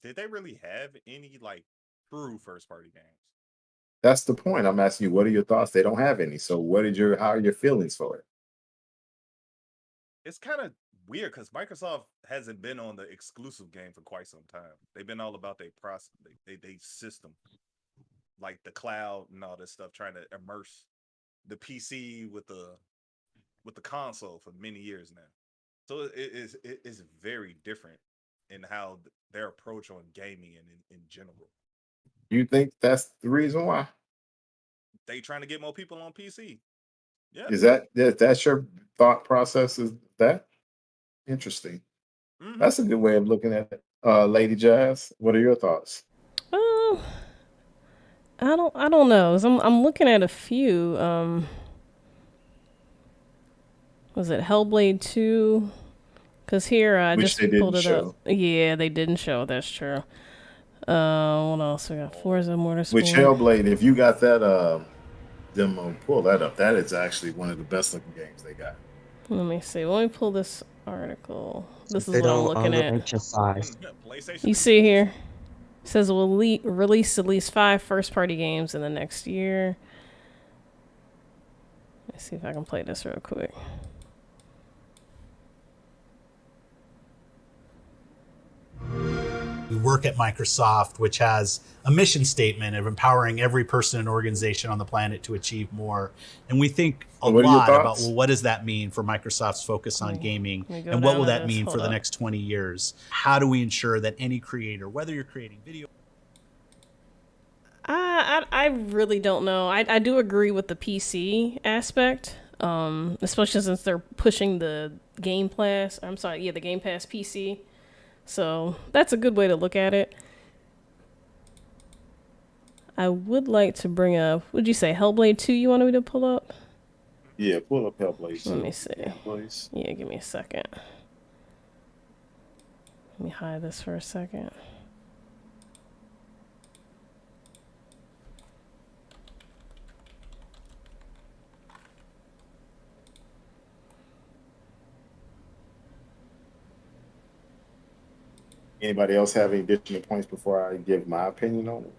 did they really have any like true first party games? That's the point. I'm asking you, what are your thoughts? They don't have any. So how are your feelings for it? It's kind of weird because Microsoft hasn't been on the exclusive game for quite some time. They've been all about their process, they system, like the cloud and all this stuff, trying to immerse the PC with the console for many years now. So it is very different in how their approach on gaming and in general. You think that's the reason why? They trying to get more people on PC. Yeah. Is that's your thought process? Is that interesting? Mhm. That's a good way of looking at it. Lady Jazz, what are your thoughts? Um, I don't know. 'Cause I'm looking at a few. Was it Hellblade 2? Because here I Which just they didn't pulled it up. show. Yeah, they didn't show. That's true. What else we got? Forza Which Motorsport. Hellblade, if you got that demo, pull that up. That is actually one of the best looking games they got. Let me see. Let me pull this article. This is Good what I'm old looking Unreal at. Engine 5. PlayStation. You see here? It says we'll release at least 5 first-party games in the next year. Let's see if I can play this real quick. We work at Microsoft, which has a mission statement of empowering every person and organization on the planet to achieve more. And we think a What are your lot about, thoughts? well, what does that mean for Microsoft's focus on gaming? Let me go And what down will to that this. mean Hold for the up. next 20 years? How do we ensure that any creator, whether you're creating video, I really don't know. I do agree with the PC aspect, especially since they're pushing the Game Pass. I'm sorry, yeah, the Game Pass PC. So that's a good way to look at it. I would like to bring up. Would you say Hellblade 2? You wanted me to pull up? Yeah, pull up Hellblade. Let me see. Please. Yeah, give me a second. Let me hide this for a second. Anybody else have any additional points before I give my opinion on it?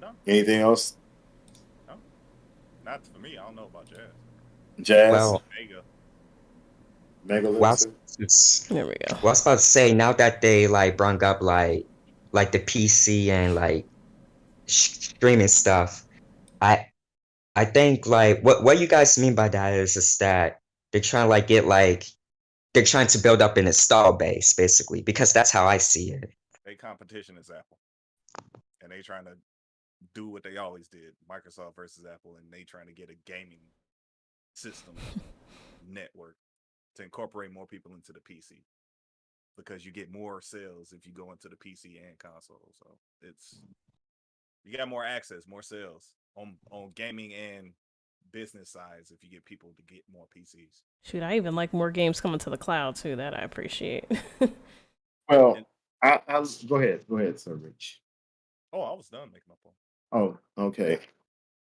No, Anything else? no, not for me. I don't know about Jazz. Jazz? Well, Mega. Mega well, I was, There we go. well, I was about to say, now that they like brought up like the PC and like streaming stuff, I think like what you guys mean by that is that they're trying to like get like they're trying to build up an install base basically, because that's how I see it. They competition is Apple, and they trying to do what they always did: Microsoft versus Apple, and they trying to get a gaming system network to incorporate more people into the PC, because you get more sales if you go into the PC and console. So you got more access, more sales on gaming and business sides if you get people to get more PCs. Shoot, I even like more games coming to the cloud too. That I appreciate. Well, And- I'll go ahead, Sir Rich. Oh, I was done making my point. Oh, okay.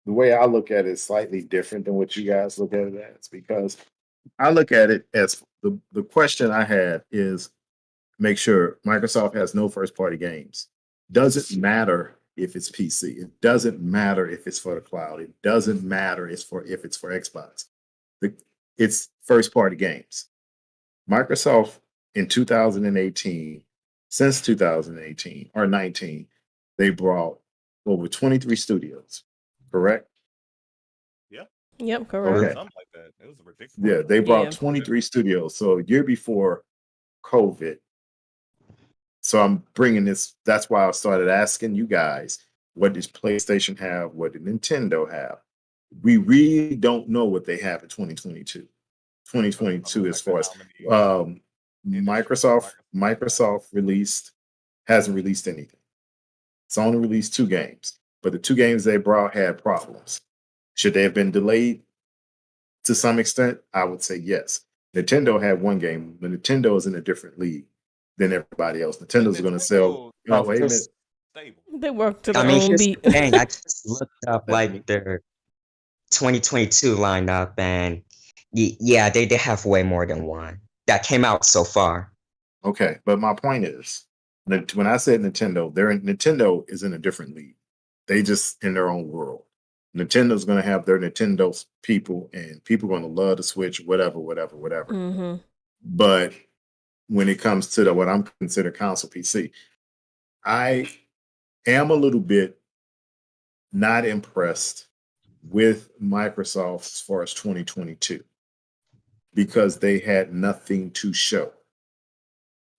The way I look at it is slightly different than what you guys look at it as, because I look at it as the question I had is make sure Microsoft has no first party games. Doesn't matter if it's PC. It doesn't matter if it's for the cloud. It doesn't matter if it's for Xbox. It's first party games. Microsoft in 2018, since 2018 or 19, they brought over 23 studios, correct? Yep, correct. Okay. Something like that. It was ridiculous. Yeah, they brought Yeah. 23 studios. So a year before COVID. So I'm bringing this. That's why I started asking you guys, what does PlayStation have? What did Nintendo have? We really don't know what they have in 2022. 2022 as far as Microsoft hasn't released anything. It's only released 2 games. but the 2 games they brought had problems. Should they have been delayed to some extent? I would say yes. Nintendo had 1 game, but Nintendo is in a different league than everybody else. But Nintendo is going to sell. Nintendo Oh, wait a minute. Because stable. They work to I their mean, own here's beat. the thing. I just looked up That's me. like their 2022 lineup, and yeah, they have way more than one that came out so far. Okay, but my point is, when I said Nintendo, Nintendo is in a different league. They just in their own world. Nintendo's going to have their Nintendo people, and people are going to love the Switch, whatever. Mm-hmm. But when it comes to what I'm considered console PC, I am a little bit not impressed with Microsoft as far as 2022 because they had nothing to show.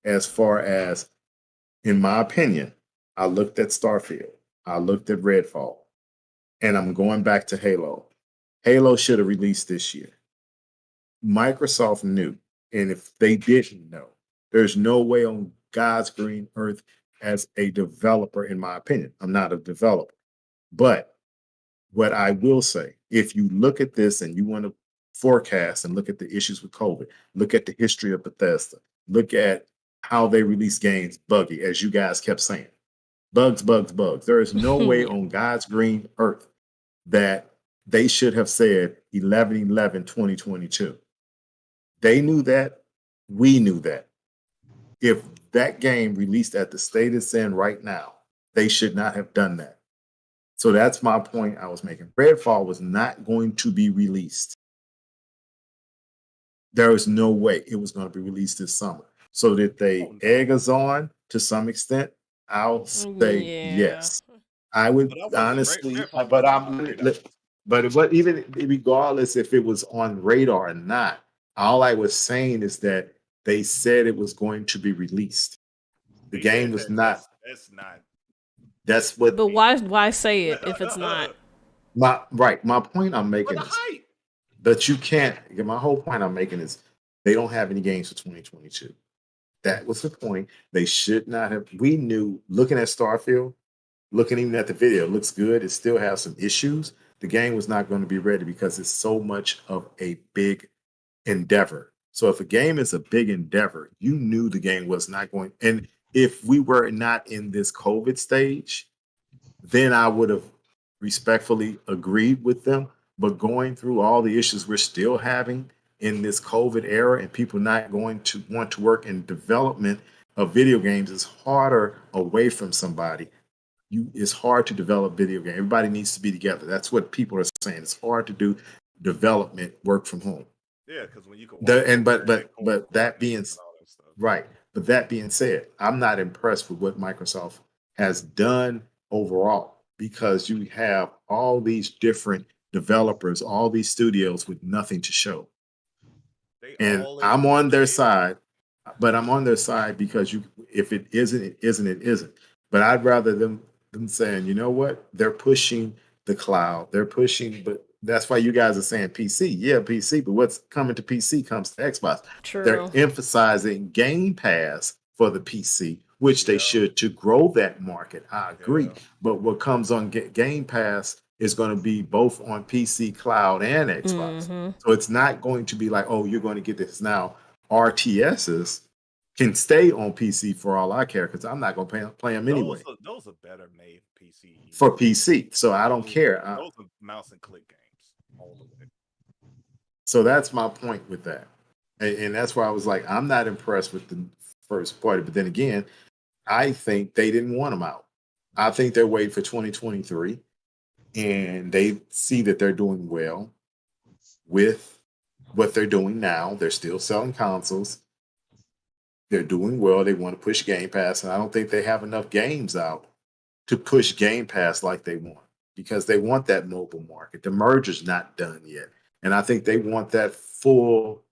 As far as, in my opinion, I looked at Starfield, I looked at Redfall, and I'm going back to Halo. Halo should have released this year. Microsoft knew, and if they didn't know, there's no way on God's green earth as a developer, in my opinion. I'm not a developer. But what I will say, if you look at this and you want to forecast and look at the issues with COVID, look at the history of Bethesda, look at how they release games buggy, as you guys kept saying. Bugs. There is no way on God's green earth that they should have said 11/11/2022. They knew that. We knew that. If that game released at the state it's in right now, they should not have done that. So that's my point I was making. Redfall was not going to be released. There was no way it was going to be released this summer. So did they egg us on to some extent? I'll say Yeah. yes. I would But that wasn't honestly, Redfall but wasn't on radar. but even regardless if it was on radar or not, all I was saying is that they said it was going to be released. The They game said was that. not. That's not. That's what But why say it if it's not? my point I'm For making the is hype. that you can't. My whole point I'm making is they don't have any games for 2022. That was the point. They should not have. We knew looking at Starfield, looking even at the video, it looks good. It still has some issues. The game was not going to be ready because it's so much of a big endeavor. So if a game is a big endeavor, you knew the game was not going. And if we were not in this COVID stage, then I would have respectfully agreed with them. But going through all the issues we're still having in this COVID era and people not going to want to work in development of video games is harder away from somebody. It's hard to develop video games. Everybody needs to be together. That's what people are saying. It's hard to do development work from home. Yeah, because when you can. But that being right. But that being said, I'm not impressed with what Microsoft has done overall because you have all these different developers, all these studios with nothing to show. And I'm on their side, but I'm on their side because if it isn't, it isn't. But I'd rather them saying, you know what? They're pushing the cloud. They're pushing, but that's why you guys are saying PC. Yeah, PC, but what's coming to PC comes to Xbox. True. They're emphasizing Game Pass for the PC, which they should to grow that market. I agree. Yeah. But what comes on Game Pass is going to be both on PC, cloud, and Xbox. Mm-hmm. So it's not going to be like, oh, you're going to get this now. RTSs can stay on PC for all I care because I'm not going to play them anyway. Those are better made PC. For PC. So I don't care. Those are mouse and click games all the way. So that's my point with that. And that's why I was like, I'm not impressed with the first party. But then again, I think they didn't want them out. I think they're waiting for 2023 and they see that they're doing well with what they're doing now. They're still selling consoles. They're doing well. They want to push Game Pass. And I don't think they have enough games out to push Game Pass like they want because they want that mobile market. The merger's not done yet. And I think they want that full,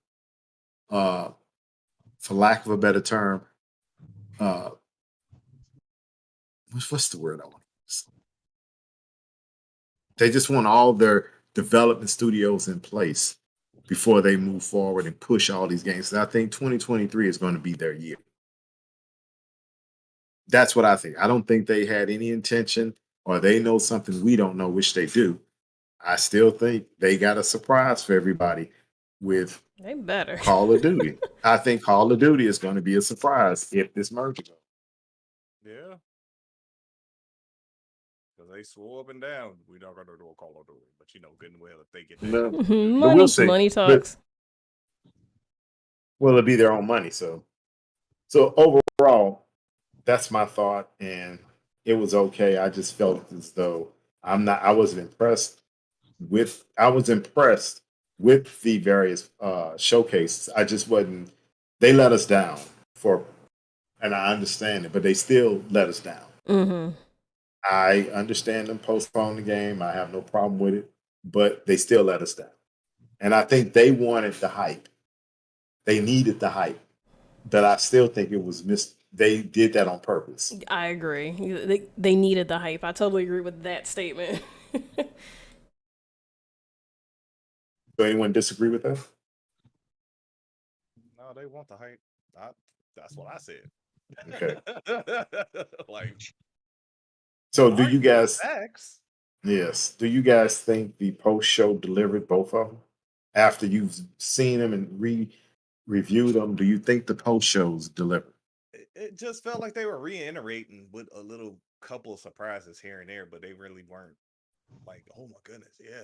for lack of a better term, what's the word I want to use? They just want all their development studios in place before they move forward and push all these games. And I think 2023 is going to be their year. That's what I think. I don't think they had any intention or they know something we don't know, which they do, I still think they got a surprise for everybody with They better. Call of Duty. I think Call of Duty is going to be a surprise if this merger goes. Yeah. Because they swore up and down, we're not going to do a Call of Duty. But you know good and well if they get that. No, but money, we'll see. money But- talks. Well, it'll be their own money. So overall, that's my thought, and it was okay. I just felt as though I wasn't impressed with. I was impressed with the various showcases. I just wasn't. They let us down and I understand it, but they still let us down. Mm-hmm. I understand them postpone the game. I have no problem with it, but they still let us down. And I think they wanted the hype. They needed the hype, but I still think it was missed. They did that on purpose. I agree. They needed the hype. I totally agree with that statement. So anyone disagree with that? No, they want the hype. That's what I said. Okay. Like, So do you argument guys? facts. Yes. Do you guys think the post show delivered both of them? After you've seen them and reviewed them, do you think the post shows delivered? It just felt like they were reiterating with a little couple of surprises here and there, but they really weren't like, oh my goodness, yeah.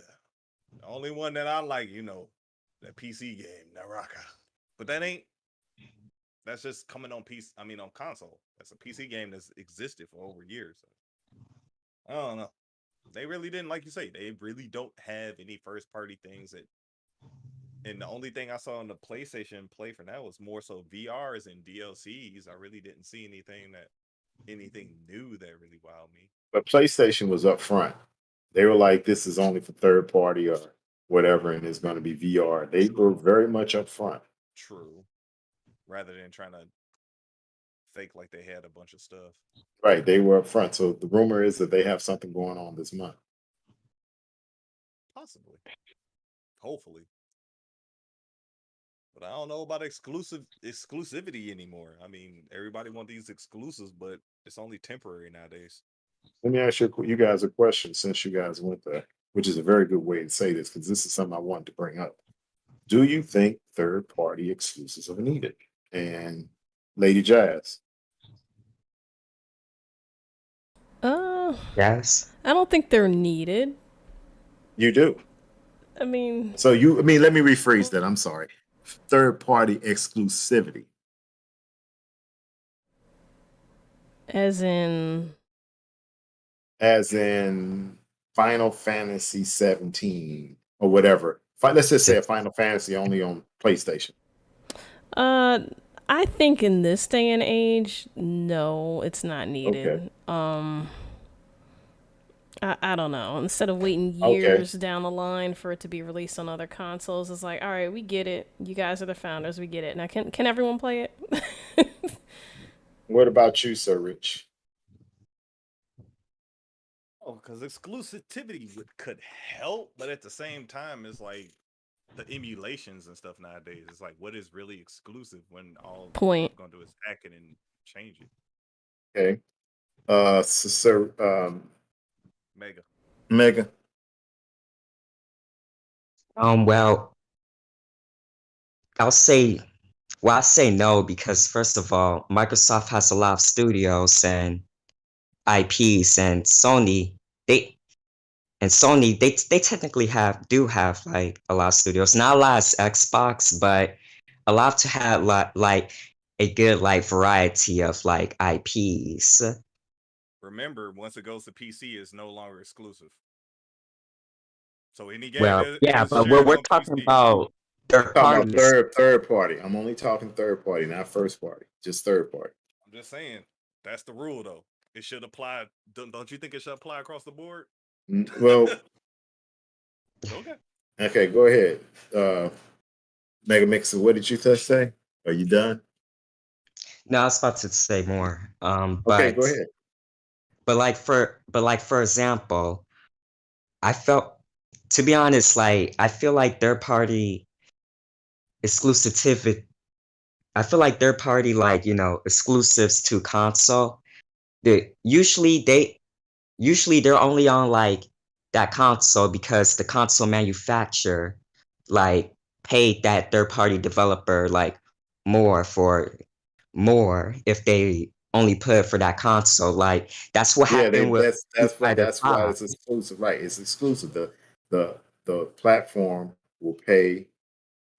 The only one that I like, that PC game, Naraka. But that's just coming on on console. That's a PC game that's existed for over years. So, I don't know. They really didn't, like you say, they really don't have any first party things and the only thing I saw on the PlayStation play for now was more so VRs and DLCs. I really didn't see anything new that really wowed me. But PlayStation was up front. They were like, this is only for third party or whatever, and it's going to be VR. They were very much up front. True. Rather than trying to fake like they had a bunch of stuff. Right. They were up front. So the rumor is that they have something going on this month. Possibly. Hopefully. But I don't know about exclusivity anymore. I mean, everybody want these exclusives, but it's only temporary nowadays. Let me ask you guys a question since you guys went there, which is a very good way to say this because this is something I wanted to bring up. Do you think third party exclusives are needed? And Lady Jazz. Yes. I don't think they're needed. You do. I mean, So let me rephrase that. I'm sorry. Third party exclusivity. as in, Final Fantasy 17 or whatever. Let's just say a Final Fantasy only on PlayStation. I think in this day and age, no, it's not needed. Okay. I don't know. Instead of waiting years down the line for it to be released on other consoles, it's like, all right, we get it. You guys are the founders. We get it. Now, can everyone play it? What about you, Sir Rich? Oh, because exclusivity could help, but at the same time, it's like the emulations and stuff nowadays. It's like, what is really exclusive when all Point. you're gonna do is hack it and change it? Okay. Mega. Well, I'll say I say no because first of all, Microsoft has a lot of studios and IPs, and Sony they technically do have like a lot of studios. Not a lot as Xbox, but a lot to have like a good like variety of like IPs. Remember, once it goes to PC, it's no longer exclusive. So any game, Well, yeah, but we're talking about third Talking about parties. third party. I'm only talking third party, not first party. Just third party. I'm just saying that's the rule, though. It should apply. Don't you think it should apply across the board? Well, Okay. okay, go ahead. Mega Mixer, what did you just say? Are you done? No, I was about to say more. Okay, But go ahead. like for example, to be honest, like I feel like third party exclusivity. I feel like third party like exclusives to console. Usually usually they're only on like that console because the console manufacturer like paid that third party developer like more for more if they only put it for that console. Like that's what Yeah, happened with Street Fighter that's why 5. it's exclusive, right? It's exclusive. The the platform will pay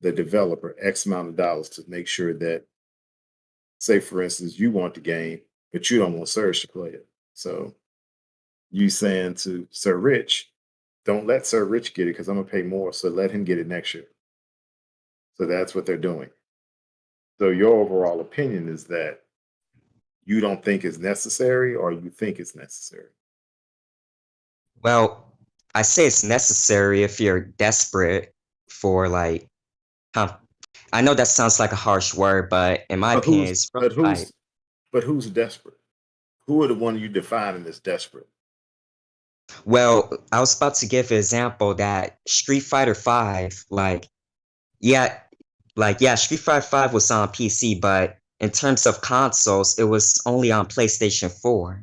the developer X amount of dollars to make sure that, say for instance, you want the game, but you don't want Surge to play it. So you saying to Sir Rich, don't let Sir Rich get it because I'm gonna pay more, so let him get it next year. So that's what they're doing. So your overall opinion is that you don't think it's necessary, or you think it's necessary? Well, I say it's necessary if you're desperate for like com- I know that sounds like a harsh word, but in my But opinion, who's it's really but like, who's but who's desperate? Who are the one you defining as desperate? well, I was about to give an example that Street Fighter 5, yeah, yeah, Street Fighter 5 was on PC, but in terms of consoles, it was only on PlayStation 4.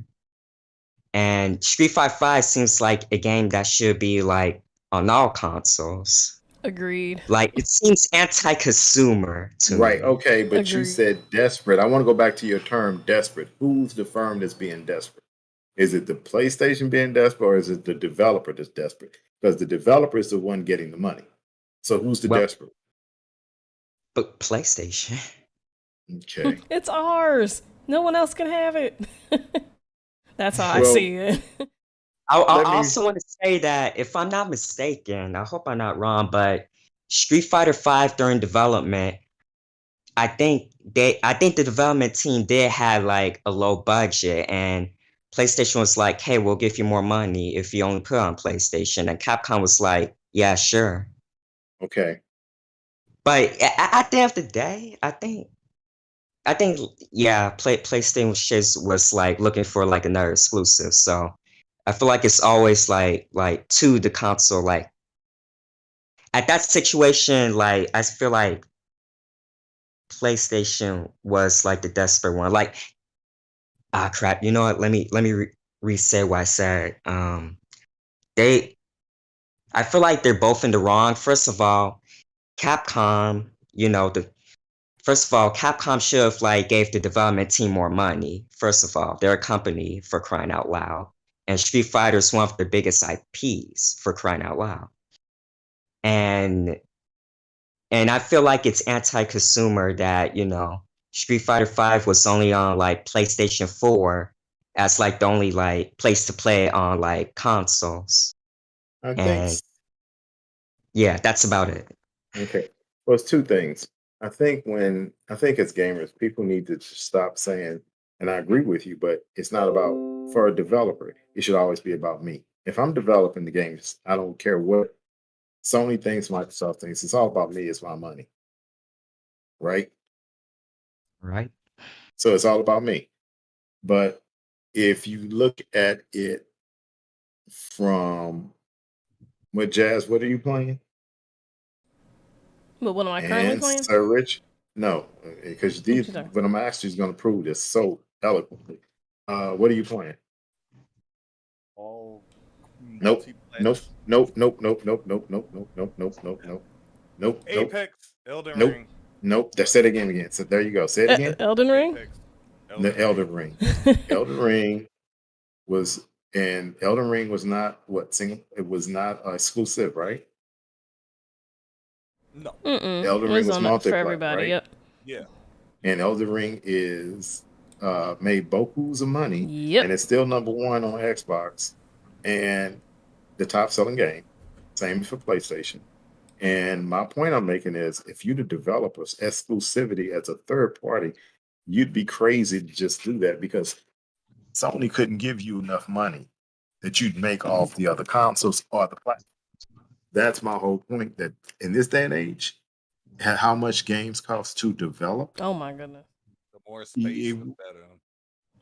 And Street Fighter 5 seems like a game that should be like on all consoles. Agreed. Like it seems anti-consumer to Right. me. Okay, but you Agreed. said desperate. I want to go back to your term desperate. Who's the firm that's being desperate? Is it the PlayStation being desperate, or is it the developer that's desperate? Because the developer is the one getting the money. So who's the Well, desperate? but PlayStation. Okay. It's ours. No one else can have it. That's how I Well, see it. I let me. also want to say that if I'm not mistaken, I hope I'm not wrong, but Street Fighter 5 during development, I think the development team did have like a low budget and PlayStation was like, "Hey, we'll give you more money if you only put it on PlayStation." And Capcom was like, "Yeah, sure." Okay. But at the end of the day, I think yeah, PlayStation was like looking for like another exclusive. So I feel like it's always like to the console. Like at that situation, like I feel like PlayStation was like the desperate one. Like crap. You know what? Let me re-say what I said. They I feel like they're both in the wrong. First of all, Capcom, you know, the first of all, Capcom should have like gave the development team more money. First of all, they're a company for crying out loud, and Street Fighter is one of their biggest IPs for crying out loud. And I feel like it's anti-consumer that Street Fighter 5 was only on like PlayStation 4 as like the only like place to play on like consoles. I think And yeah, that's about it. okay. Well, it's two things. I think as gamers, people need to just stop saying, and I agree with you, but it's not about for a developer. It should always be about me. If I'm developing the games, I don't care what Sony thinks, Microsoft thinks. It's all about me. It's my money, right? Right? So it's all about me. But if you look at it from what are you playing? But what am I currently And playing? Sir Rich? No, because What these you talking? what I'm actually going to prove this so eloquently. What are you playing? All Nope. Nope. multiplatform. Nope. Nope. Nope. Nope. Nope. Nope. Nope. Nope. Nope. Nope. Nope. Nope. Nope. Apex, Elden Nope. Ring, Nope. That's it again. So there you go. Say it again. Elden Ring? Apex, The Elden Ring. Elden Ring was and Elden Ring was not what single. It was not exclusive, right? No, Mm-mm. Elden It Ring was was on it for multiplayer, everybody. right? Yep. yeah, And Elden Ring is made boku's of money, and Yep. it's still number one on Xbox and the top selling game. Same for PlayStation. And my point I'm making is, if you the developers exclusivity as a third party, you'd be crazy to just do that because Sony couldn't give you enough money that you'd make off the other consoles or the platform. That's my whole point. That in this day and age, how much games cost to develop? Oh my goodness. the more space, You- the better.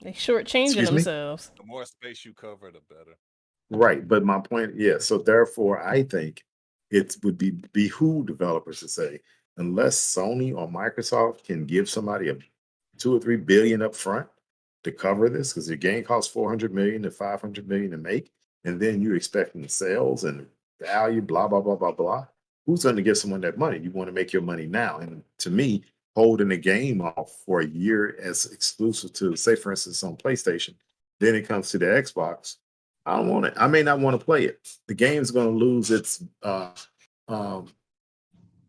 They shortchanging Excuse me? themselves. The more space you cover, the better. Right, but my point, yeah. So therefore, I think it would be behoove developers to say, unless Sony or Microsoft can give somebody a 2 or 3 billion up front, to cover this? Because the game costs 400 million to 500 million to make, and then you're expecting the sales and value, blah blah blah blah blah. Who's going to give someone that money? You want to make your money now, and to me, holding a game off for a year as exclusive to, say, for instance, on PlayStation, then it comes to the Xbox. I don't want it. I may not want to play it. The game's going to lose its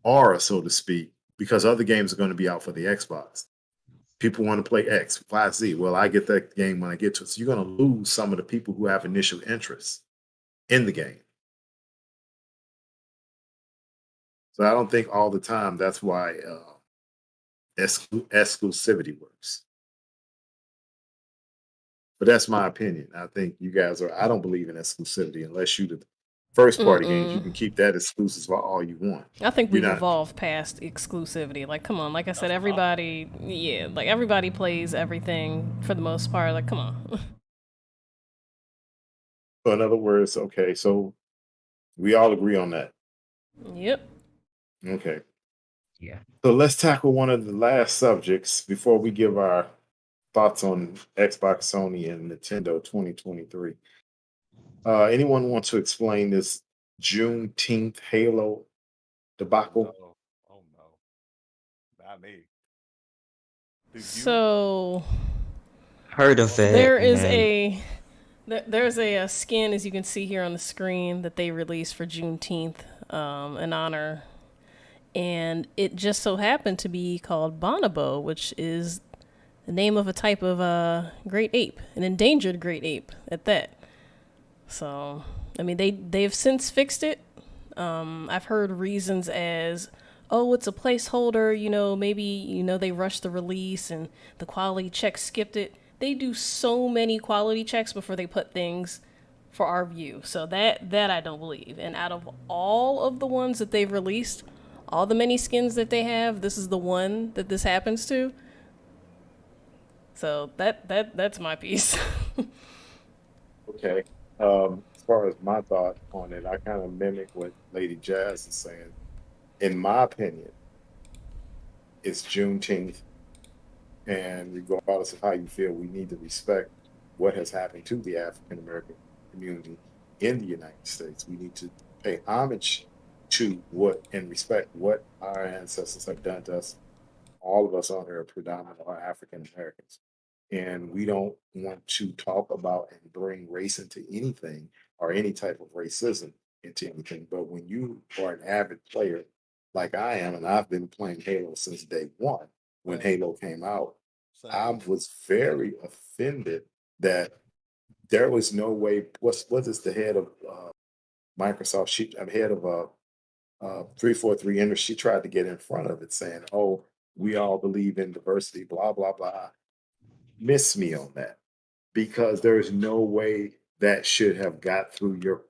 aura, so to speak, because other games are going to be out for the Xbox. People want to play X, Y, Z. Well, I get that game when I get to it. So you're going to lose some of the people who have initial interest in the game. So I don't think all the time that's why exclusivity works. But that's my opinion. I think you guys are, I don't believe in exclusivity unless you the first party games, you can keep that exclusive for all you want. I think You're we've not- evolved past exclusivity. Like, come on. Like I said, everybody, like everybody plays everything for the most part. Like, come on. So in other words, okay, so we all agree on that. Yep. Okay. Yeah. So let's tackle one of the last subjects before we give our thoughts on Xbox, Sony, and Nintendo 2023. Anyone want to explain this Juneteenth Halo debacle? Oh no, not me. Dude, So Heard of it. there is and there's a skin, as you can see here on the screen, that they released for Juneteenth in honor, and it just so happened to be called bonobo, which is the name of a type of great ape, an endangered great ape at that. So, I mean, they've since fixed it. I've heard reasons as, oh, it's a placeholder, maybe, they rushed the release and the quality check skipped it. They do so many quality checks before they put things for our view. So that I don't believe. And out of all of the ones that they've released, all the many skins that they have, this is the one that this happens to. So that's my piece. Okay. As far as my thought on it, I kind of mimic what Lady Jazz is saying. In my opinion, it's Juneteenth, and regardless of how you feel, we need to respect what has happened to the African American community in the United States. We need to pay homage to what and respect what our ancestors have done to us. All of us on here are predominantly are African Americans. And we don't want to talk about and bring race into anything or any type of racism into anything. But when you are an avid player like I am, and I've been playing Halo since day one, when Halo came out, I was very offended that there was no way. What is the head of Microsoft? Head of 343 Industries. She tried to get in front of it, saying, "Oh, we all believe in diversity." Blah blah blah. Miss me on that, because there is no way that should have got through your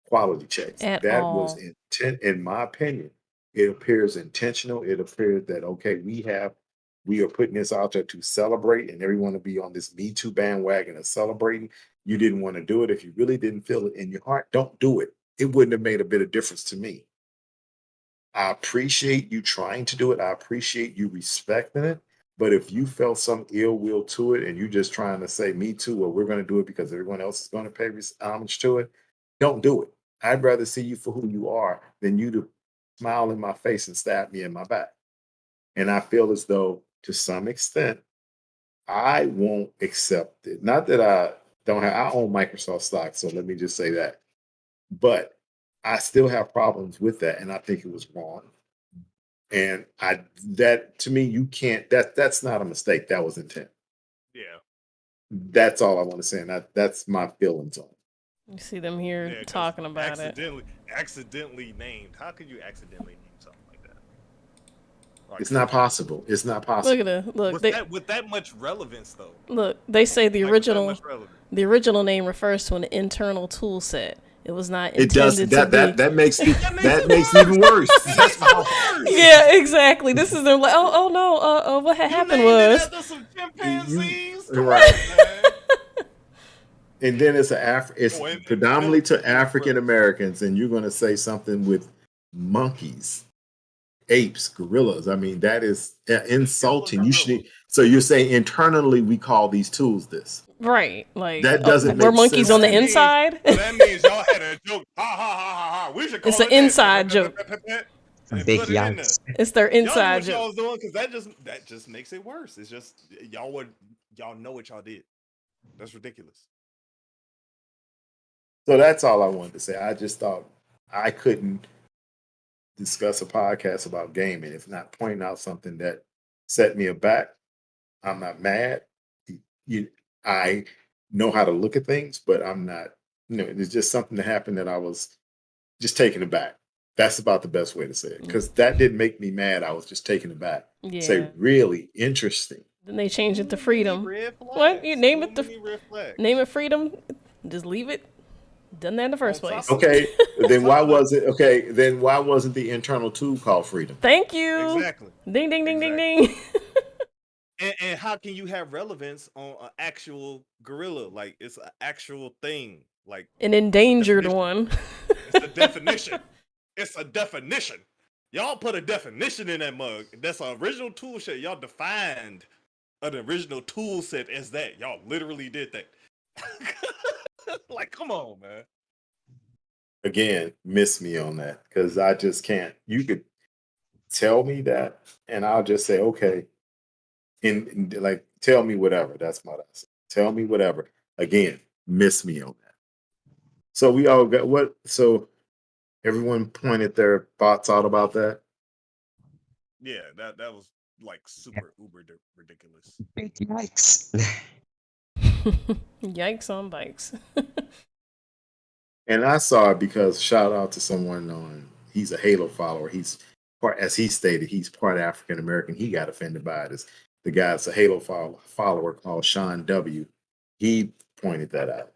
quality checks. At That all. was intent, in my opinion. It appears intentional. It appears that okay, we are putting this out there to celebrate, and everyone to be on this Me Too bandwagon and celebrating. You didn't want to do it. If you really didn't feel it in your heart, don't do it. It wouldn't have made a bit of difference to me. I appreciate you trying to do it. I appreciate you respecting it. But if you felt some ill will to it and you're just trying to say, me too, well, we're going to do it because everyone else is going to pay homage to it, don't do it. I'd rather see you for who you are than you to smile in my face and stab me in my back. And I feel as though, to some extent, I won't accept it. Not that I own Microsoft stock, so let me just say that. But I still have problems with that, and I think it was wrong. And that to me, you can't, that's not a mistake. That was intent. Yeah. That's all I want to say. And that's my feelings on it. You see them here 'cause talking about it. accidentally named. How could you accidentally name something like that? Like, It's not possible. It's not possible. Look at it. Look, with that much relevance, though. look. They say the Like, with that original, much relevance. the original name refers to an internal tool set. It was not It does intended to be. that makes it even worse. That's my Yeah, exactly. This is them like, oh no, what had happened was. After some chimpanzees. Right. And then it's and- predominantly to African Americans, and you're going to say something with monkeys. apes, gorillas. I mean, that is insulting. You gorilla. should. So you're saying internally we call these tools this? Right. Like, That doesn't we're make monkeys sense on to the me. inside. So that means y'all had a joke. Ha ha ha ha ha. We should call It's it an inside joke. And Big put it in there. yikes. It's their Y'all knew inside what y'all joke. was doing because that just makes it worse. It's just y'all know what y'all did. That's ridiculous. So that's all I wanted to say. I just thought I couldn't discuss a podcast about gaming if not pointing out something that set me aback. I'm not mad. I know how to look at things, but I'm not. It's just something that happened that I was just taken aback. That's about the best way to say it because that didn't make me mad. I was just taken aback. Yeah. Say really interesting. Then they changed it to Too freedom. many red What? You flags. name Too it the many red flags. name it freedom. Just leave it. Done that in the first On place. top of Okay, then why was it? Okay, then why wasn't the internal tool called freedom? Thank you. Exactly. Ding ding ding Exactly. ding ding. And how can you have relevance on an actual gorilla? Like it's an actual thing. Like An endangered definition. one. It's a definition. It's a definition. Y'all put a definition in that mug. That's an original tool set. Y'all defined an original tool set as that. Y'all literally did that. Like, come on, man. Again, miss me on that because I just can't. You could tell me that, and I'll just say okay. Like, tell me whatever. That's what I say. Tell me whatever. Again, miss me on that. So we all got what? So everyone pointed their thoughts out about that. Yeah, that was like super uber ridiculous. Big yikes. Yikes on bikes. And I saw it because shout out to someone on. He's a Halo follower. He's part, as he stated, he's part African American. He got offended by it. The guy's a Halo follower called Sean W. He pointed that out,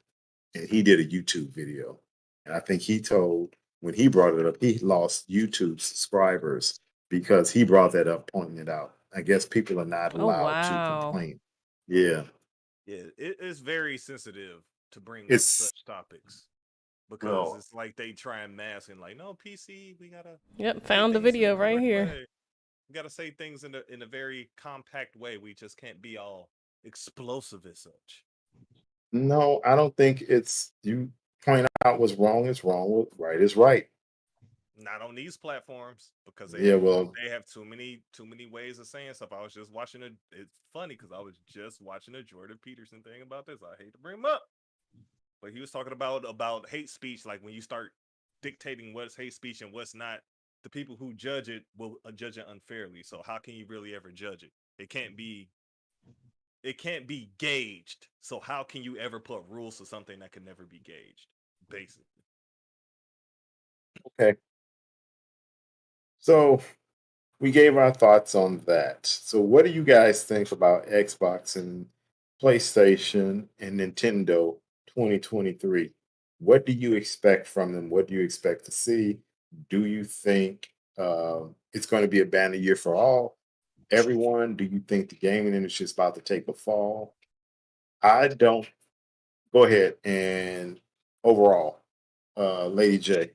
and he did a YouTube video. And I think he told when he brought it up, he lost YouTube subscribers because he brought that up, pointing it out. I guess people are not Oh, allowed to wow. complain. Yeah, Yeah, it is very sensitive to bring up it's such topics because well, it's like they try and mask and like, no, PC, we gotta Yep, say found the things in video the right correct here. way. We gotta say things in a very compact way. We just can't be all explosive as such. no, I don't think it's you point out what's wrong is wrong, right is right. Not on these platforms because Yeah, well, they have too many ways of saying stuff. I was just watching it. It's funny because I was just watching a Jordan Peterson thing about this. I hate to bring him up, but he was talking about hate speech. Like when you start dictating what's hate speech and what's not, the people who judge it will judge it unfairly. So how can you really ever judge it? It can't be gauged. So how can you ever put rules to something that can never be gauged? Basically. okay. So we gave our thoughts on that. So what do you guys think about Xbox and PlayStation and Nintendo 2023? What do you expect from them? What do you expect to see? Do you think it's going to be a banner year for everyone? Do you think the gaming industry is about to take a fall? I don't. Go ahead and overall, Lady J,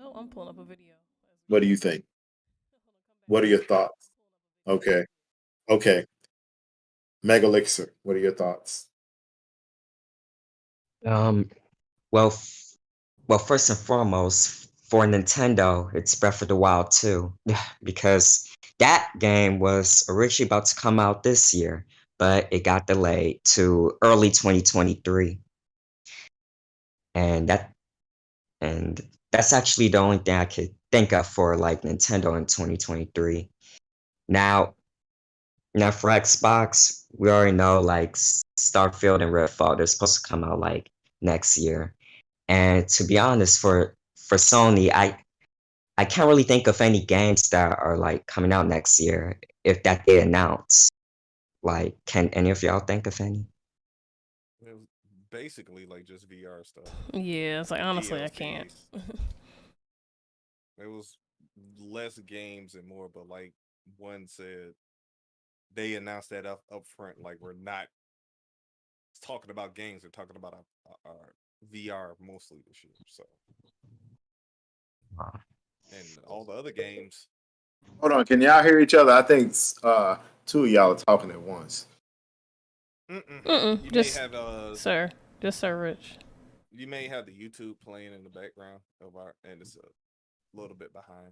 Oh, I'm pulling up a video. what do you think? What are your thoughts? Okay. Okay. Megalixer, what are your thoughts? Um, well, first and foremost, for Nintendo, it's Breath of the Wild 2, because that game was originally about to come out this year, but it got delayed to early 2023. And that's actually the only thing I could think of for like Nintendo in 2023. Now, for Xbox, we already know like Starfield and Redfall, they're supposed to come out like next year. And to be honest, for Sony, I can't really think of any games that are like coming out next year if that they announce. Like, can any of y'all think of any? It was basically like just VR stuff. Yeah, it's like honestly I can't. DLCs. It was less games and more, but like one said, they announced that up front. Like we're not talking about games; we're talking about our VR mostly this year. So, Wow. and all the other games. Hold on, can y'all hear each other? I think two of y'all are talking at once. You Just may have Sir Rich. you may have the YouTube playing in the background and it's a little bit behind.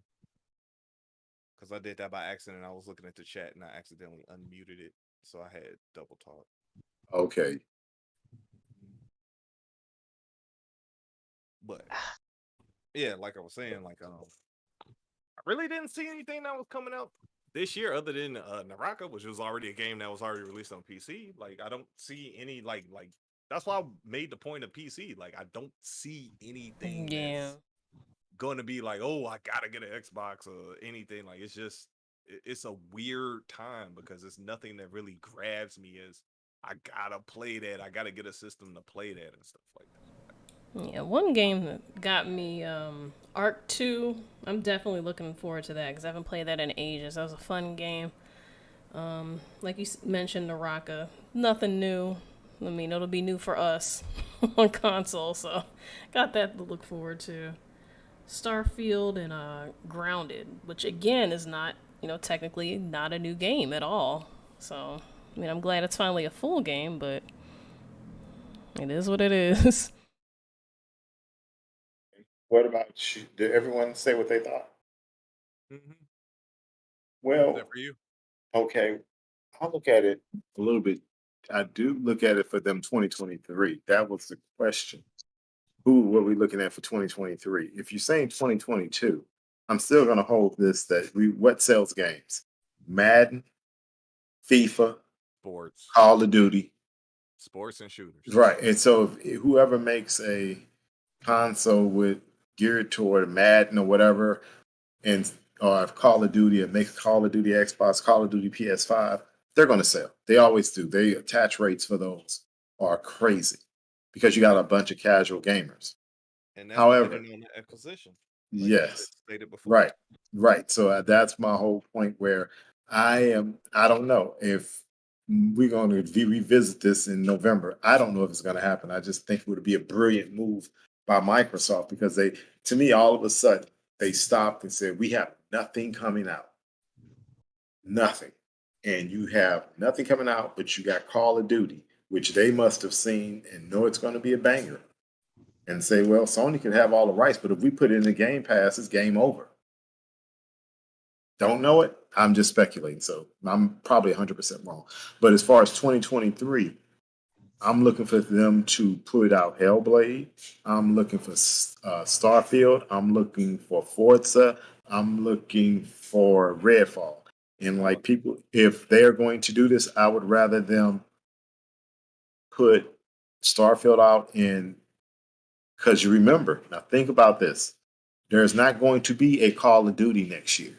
Because I did that by accident. I was looking at the chat and I accidentally unmuted it, so I had double talk. Okay. But yeah, like I was saying, like I really didn't see anything that was coming out this year other than Naraka, which was already a game that was already released on PC. Like I don't see any like that's why I made the point of PC. Like I don't see anything that's going to be like, oh, I gotta get an Xbox or anything. Like it's a weird time because it's nothing that really grabs me as I gotta play that. I gotta get a system to play that and stuff like that. Yeah, one game that got me, Arc 2. I'm definitely looking forward to that because I haven't played that in ages. That was a fun game. Like you mentioned, Naraka. Nothing new. I mean, it'll be new for us on console, so got that to look forward to. Starfield and Grounded, which again is not, technically not a new game at all. So, I mean, I'm glad it's finally a full game, but it is what it is. What about you? Did everyone say what they thought? Mm-hmm. Well, Is that for you? okay. I'll look at it a little bit. I do look at it for them 2023. That was the question. Who were we looking at for 2023? If you're saying 2022, I'm still going to hold this what sells games? Madden, FIFA, Sports, Call of Duty. sports and shooters. Right. And so if whoever makes a console geared toward Madden or whatever, or if Call of Duty and makes Call of Duty Xbox, Call of Duty PS5, they're going to sell. They always do. They attach rates for those are crazy because you got a bunch of casual gamers. And that's However, depending on the acquisition. Like yes, stated before. right. So that's my whole point where I don't know if we're going to revisit this in November. I don't know if it's going to happen. I just think it would be a brilliant move by Microsoft because to me, all of a sudden, they stopped and said, we have nothing coming out. Nothing. And you have nothing coming out, but you got Call of Duty, which they must have seen and know it's going to be a banger. And say, well, Sony can have all the rights, but if we put it in the Game Pass, it's game over. Don't know it. I'm just speculating. So I'm probably 100% wrong. But as far as 2023, I'm looking for them to put out Hellblade. I'm looking for Starfield. I'm looking for Forza. I'm looking for Redfall. And like people, if they're going to do this, I would rather them put Starfield out in, because you remember, now think about this. There's not going to be a Call of Duty next year.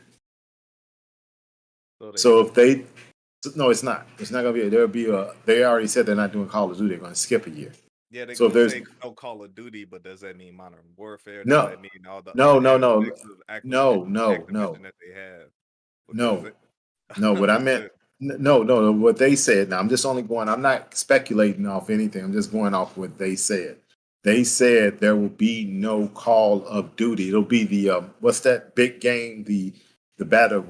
So if no, it's not. It's not going to be, they already said they're not doing Call of Duty. They're going to skip a year. Yeah, they're so going to say no Call of Duty, but does that mean Modern Warfare? No. Does that mean all the No. Activision that they have? No, what I meant, no, what they said. Now, I'm not speculating off anything. I'm just going off what they said. They said there will be no Call of Duty. It'll be the, what's that big game, the battle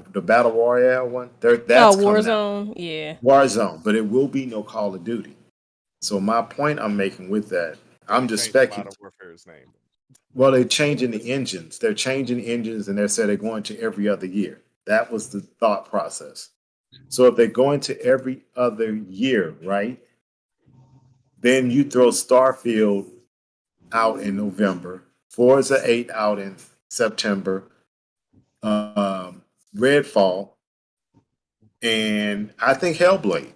royale one? That's Warzone, yeah. Warzone, but it will be no Call of Duty. So my point I'm making with that, I'm just speculating. Modern Warfare's name. Well, they're changing the engines. They're changing engines, and they said they're going to every other year. That was the thought process. So if they're going to every other year, right? Then you throw Starfield out in November, Forza 8 out in September, Redfall, and I think Hellblade.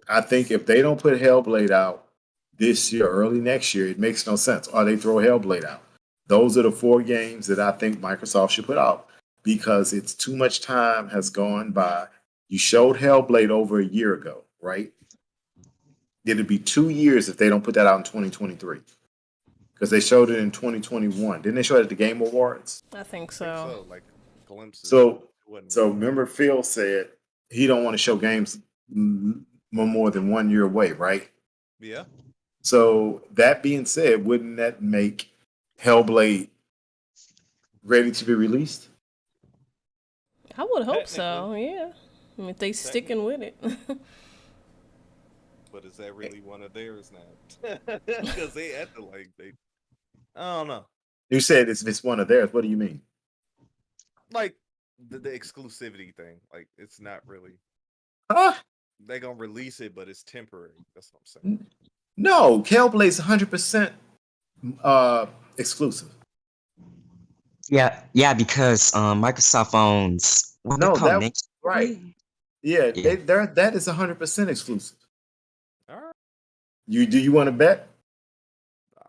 I think if they don't put Hellblade out this year, early next year, it makes no sense. Or they throw Hellblade out. Those are the 4 games that I think Microsoft should put out because it's too much time has gone by. You showed Hellblade over a year ago, right? It'd be 2 years if they don't put that out in 2023. Because they showed it in 2021. Didn't they show it at the Game Awards? I think so. Like glimpses. So remember Phil said he don't want to show games more than 1 year away, right? Yeah. So that being said, wouldn't that make Hellblade ready to be released? would hope Technically. so. Yeah. I mean, if they sticking with it. But is that really one of theirs now? Because they at the they. I don't know. You said it's one of theirs. What do you mean? Like the exclusivity thing. Like it's not really. Huh? They gonna release it, but it's temporary. That's what I'm saying. No, Hellblade's 100% exclusive. Yeah, because Microsoft owns what they No, call that Ninja right. Theory? Yeah, Yeah. that is 100% exclusive. All right. Do you want to bet?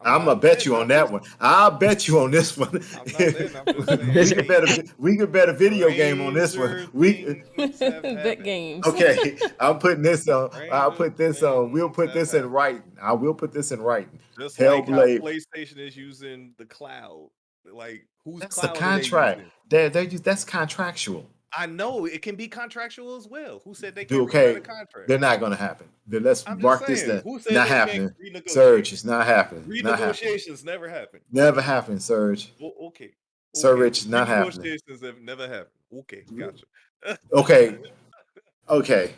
I'm gonna bet you on that one. I'll bet you on this one. I'm not betting, I'm just saying. we could bet a video game on this one. Bet games. Okay, I'm putting this on. I'll put this on. We'll put this in writing. I will put this in writing. Just like how Hellblade. PlayStation is using the cloud. Like whose That's cloud the are contract. they using? That's contractual. I know it can be contractual as well. Who said they Dude, can't rewrite okay, a contract? they're not gonna happen. Then let's I'm just mark this saying, down. who said Not they can't happening. renegotiate? Surge, it's not happening. Not happening. Renegotiations never happen. Never happened, Surge. Okay. Sir Rich, it's not happening. Renegotiations have never happened. Okay, gotcha. Okay.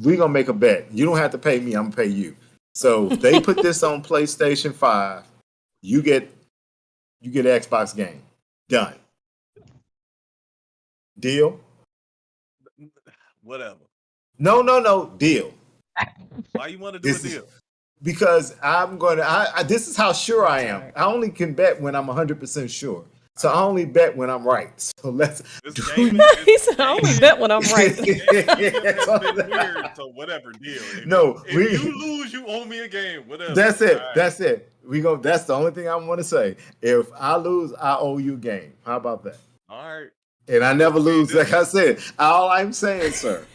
We're gonna make a bet. You don't have to pay me, I'm gonna pay you. So they put this on PlayStation 5. You get Xbox game. Done. Deal? Whatever. No. Deal. Why you want to do a deal? Because I'm going to, this is how sure I am. I only can bet when I'm 100% sure. So I only bet when I'm right. So let's He said, I only bet when I'm right. Weird, so whatever, deal. If you lose, you owe me a game. Whatever. That's it. Right. That's it. That's the only thing I want to say. If I lose, I owe you a game. How about that? All right. And I never lose. Like I said, all I'm saying, sir,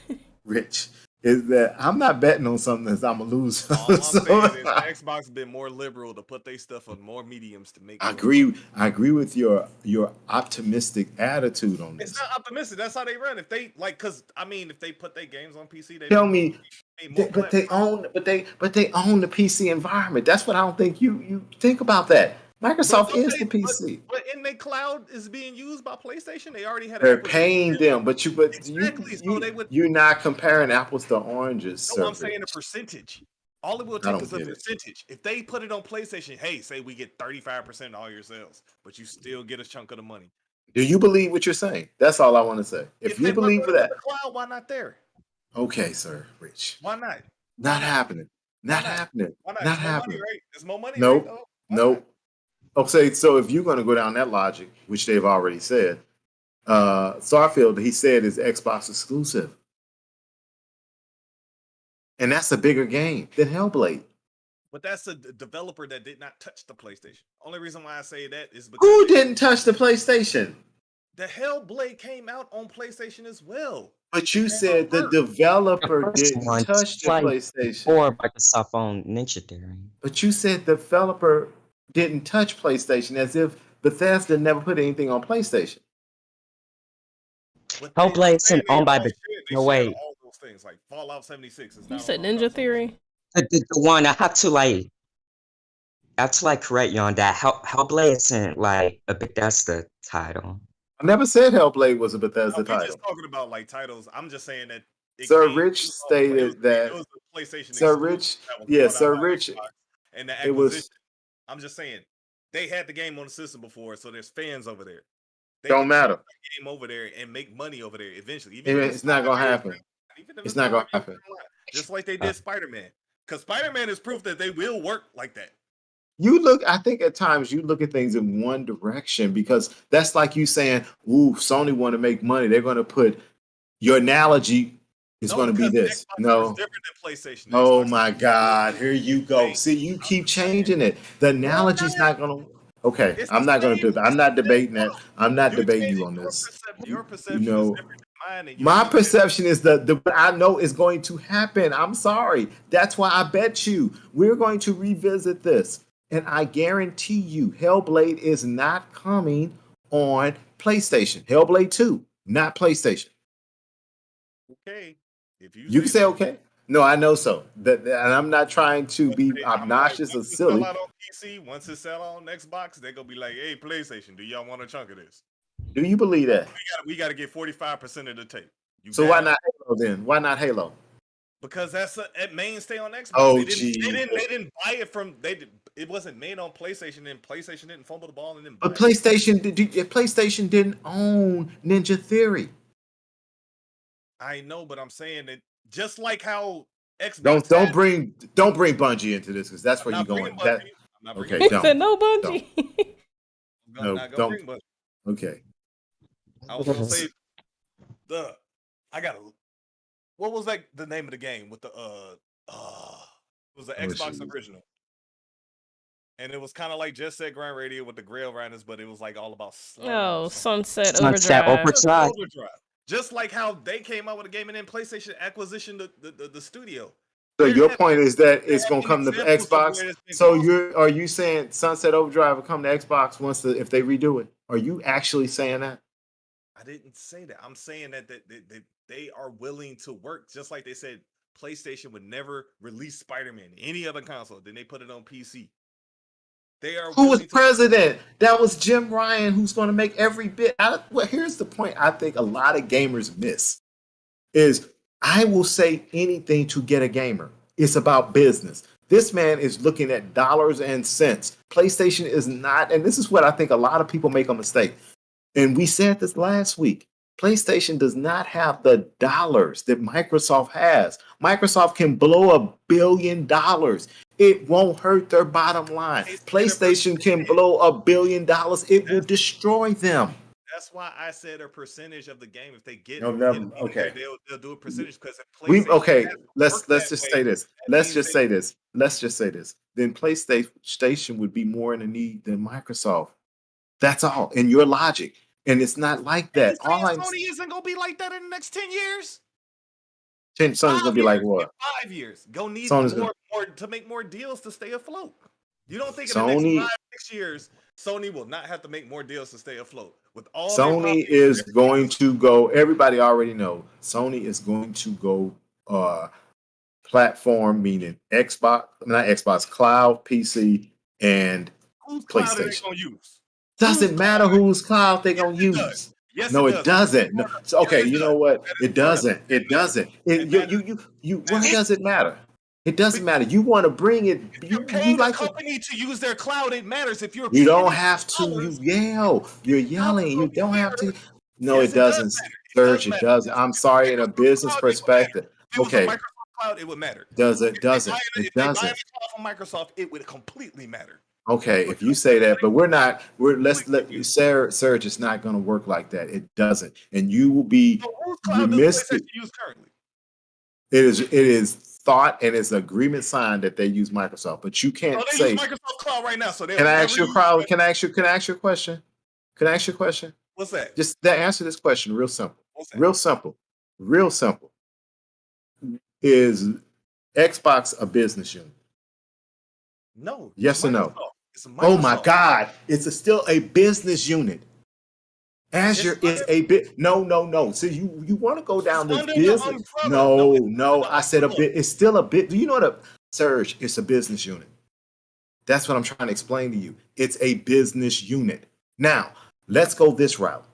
Rich, is that I'm not betting on something that I'm gonna lose. All I'm saying is Xbox has been more liberal to put their stuff on more mediums to make. I agree with your optimistic attitude on this. It's not optimistic. That's how they run. If they if they put their games on PC, they Tell me, but they own the PC environment. That's what I don't think you think about that. Microsoft is the PC. But in their cloud is being used by PlayStation. They already had. They're paying them, but exactly. you're not comparing apples to oranges. No, I'm saying a percentage. All it will take is a percentage. If they put it on PlayStation, hey, say we get 35% of all your sales, but you still get a chunk of the money. Do you believe what you're saying? That's all I want to say. If you believe for that, the cloud, why not there? Okay, sir, Rich. Why not? Not happening. Not happening. Why not? Not It's happening. Money, right? It's more money. Nope. Right, nope. Okay, so if you're going to go down that logic, which they've already said, Starfield, he said, is Xbox exclusive. And that's a bigger game than Hellblade. But that's a developer that did not touch the PlayStation. Only reason why I say that is because who didn't touch the PlayStation? The Hellblade came out on PlayStation as well. But you said the developer didn't touch the PlayStation. Or Microsoft owned Ninja Theory. But you said the developer didn't touch PlayStation, as if Bethesda never put anything on PlayStation. Hellblade isn't owned by Bethesda. No way. All those things like Fallout 76 is not. You said Ninja Theory. The one I have to correct you on that. Hellblade isn't like a Bethesda title. I never said Hellblade was a Bethesda title. I'm just talking about like titles. I'm just saying that. Sir Rich stated that. Sir Rich, Sir Rich, and the acquisition. I'm just saying they had the game on the system before, so there's fans over there. They don't matter. Game over there and make money over there eventually. It's not gonna happen. It's not gonna happen. Just like they did Spider-Man, because Spider-Man is proof that they will work like that. I think at times you look at things in one direction, because that's like you saying, "Ooh, Sony want to make money. They're going to put your analogy is going to be this." No, different than PlayStation. Oh my God, here you go. See, you keep changing it. The analogy's not going to. Okay, I'm not going to do that. I'm not debating that. I'm not debating you on this. Your perception is different than mine. My perception is the I know is going to happen. I'm sorry. That's why I bet you we're going to revisit this. And I guarantee you, Hellblade is not coming on PlayStation. Hellblade 2, not PlayStation. Okay. If you can say okay. No, I know so. And I'm not trying to be obnoxious or silly. Sell out on PC, once it's sell on Xbox, they're gonna be like, "Hey, PlayStation, do y'all want a chunk of this?" Do you believe that? We got to get 45% of the tape. So why not Halo then? Why not Halo? Because that's a mainstay on Xbox. Oh, They didn't buy it from. It wasn't made on PlayStation, and PlayStation didn't fumble the ball and then. But PlayStation didn't own Ninja Theory. I know, but I'm saying that just like how Xbox don't bring Bungie into this because that's where you're going. Okay, He said no Bungie. Don't. Okay. I was gonna say what was like the name of the game with the it was the Xbox original. And it was kind of like Just Set Grind Radio with the Grail Riders, but it was like all about Sunset Overdrive. Just like how they came out with a game and then PlayStation acquisition the studio. So your point is that it's going to come to Xbox. So are you saying Sunset Overdrive will come to Xbox if they redo it? Are you actually saying that? I didn't say that. I'm saying that they are willing to work, just like they said PlayStation would never release Spider-Man any other console. Then they put it on PC. Who was president? That was Jim Ryan, who's going to make every bit. Well, here's the point I think a lot of gamers miss is I will say anything to get a gamer. It's about business. This man is looking at dollars and cents. PlayStation is not, and this is what I think a lot of people make a mistake. And we said this last week. PlayStation does not have the dollars that Microsoft has. Microsoft can blow $1 billion. It won't hurt their bottom line. PlayStation can blow $1 billion. It will destroy them. That's why I said a percentage of the game. If they get okay, they'll do a percentage because let's just say this. Let's just say this. Then PlayStation would be more in a need than Microsoft. That's all in your logic. And it's not like that. Sony isn't gonna be like that in the next 10 years. Sony's gonna be like what? 5 years. Go need more to make more deals to stay afloat. You don't think in the next 5-6 years Sony will not have to make more deals to stay afloat? With all Sony is going to go. Everybody already know Sony is going to go platform, meaning Xbox Cloud, PC, and whose PlayStation. Cloud are they gonna use? Doesn't matter whose cloud they're going to use. Yes, no, it doesn't. No. So, okay, you know what? It doesn't. It doesn't. Why does it matter? It doesn't matter. You want to bring it. You're paying the company to use their cloud. It matters if you're. You don't have to. You yell. You're yelling. You don't have to. No, it doesn't. Serge, it doesn't. I'm sorry. In a business perspective. Okay. Microsoft Cloud, it would matter. Does it? Doesn't. It doesn't. If they buy the cloud from Microsoft, it would completely matter. Okay, if you say that, but let's let you, Serge, it's not going to work like that. It doesn't, and you will be. So whose cloud does PlayStation use currently? It is thought and it's agreement signed that they use Microsoft, but you can't say. Use Microsoft Cloud right now, so can I ask you a crowd? Can I ask you a question? Can I ask you a question? What's that? Just to answer this question, real simple. Real simple. Real simple. Is Xbox a business unit? No. Yes or no? Oh my God! It's still a business unit. Azure is a bit. No. So you want to go down this business? No. I said a bit. It's still a bit. Do you know what Serge? It's a business unit. That's what I'm trying to explain to you. It's a business unit. Now let's go this route.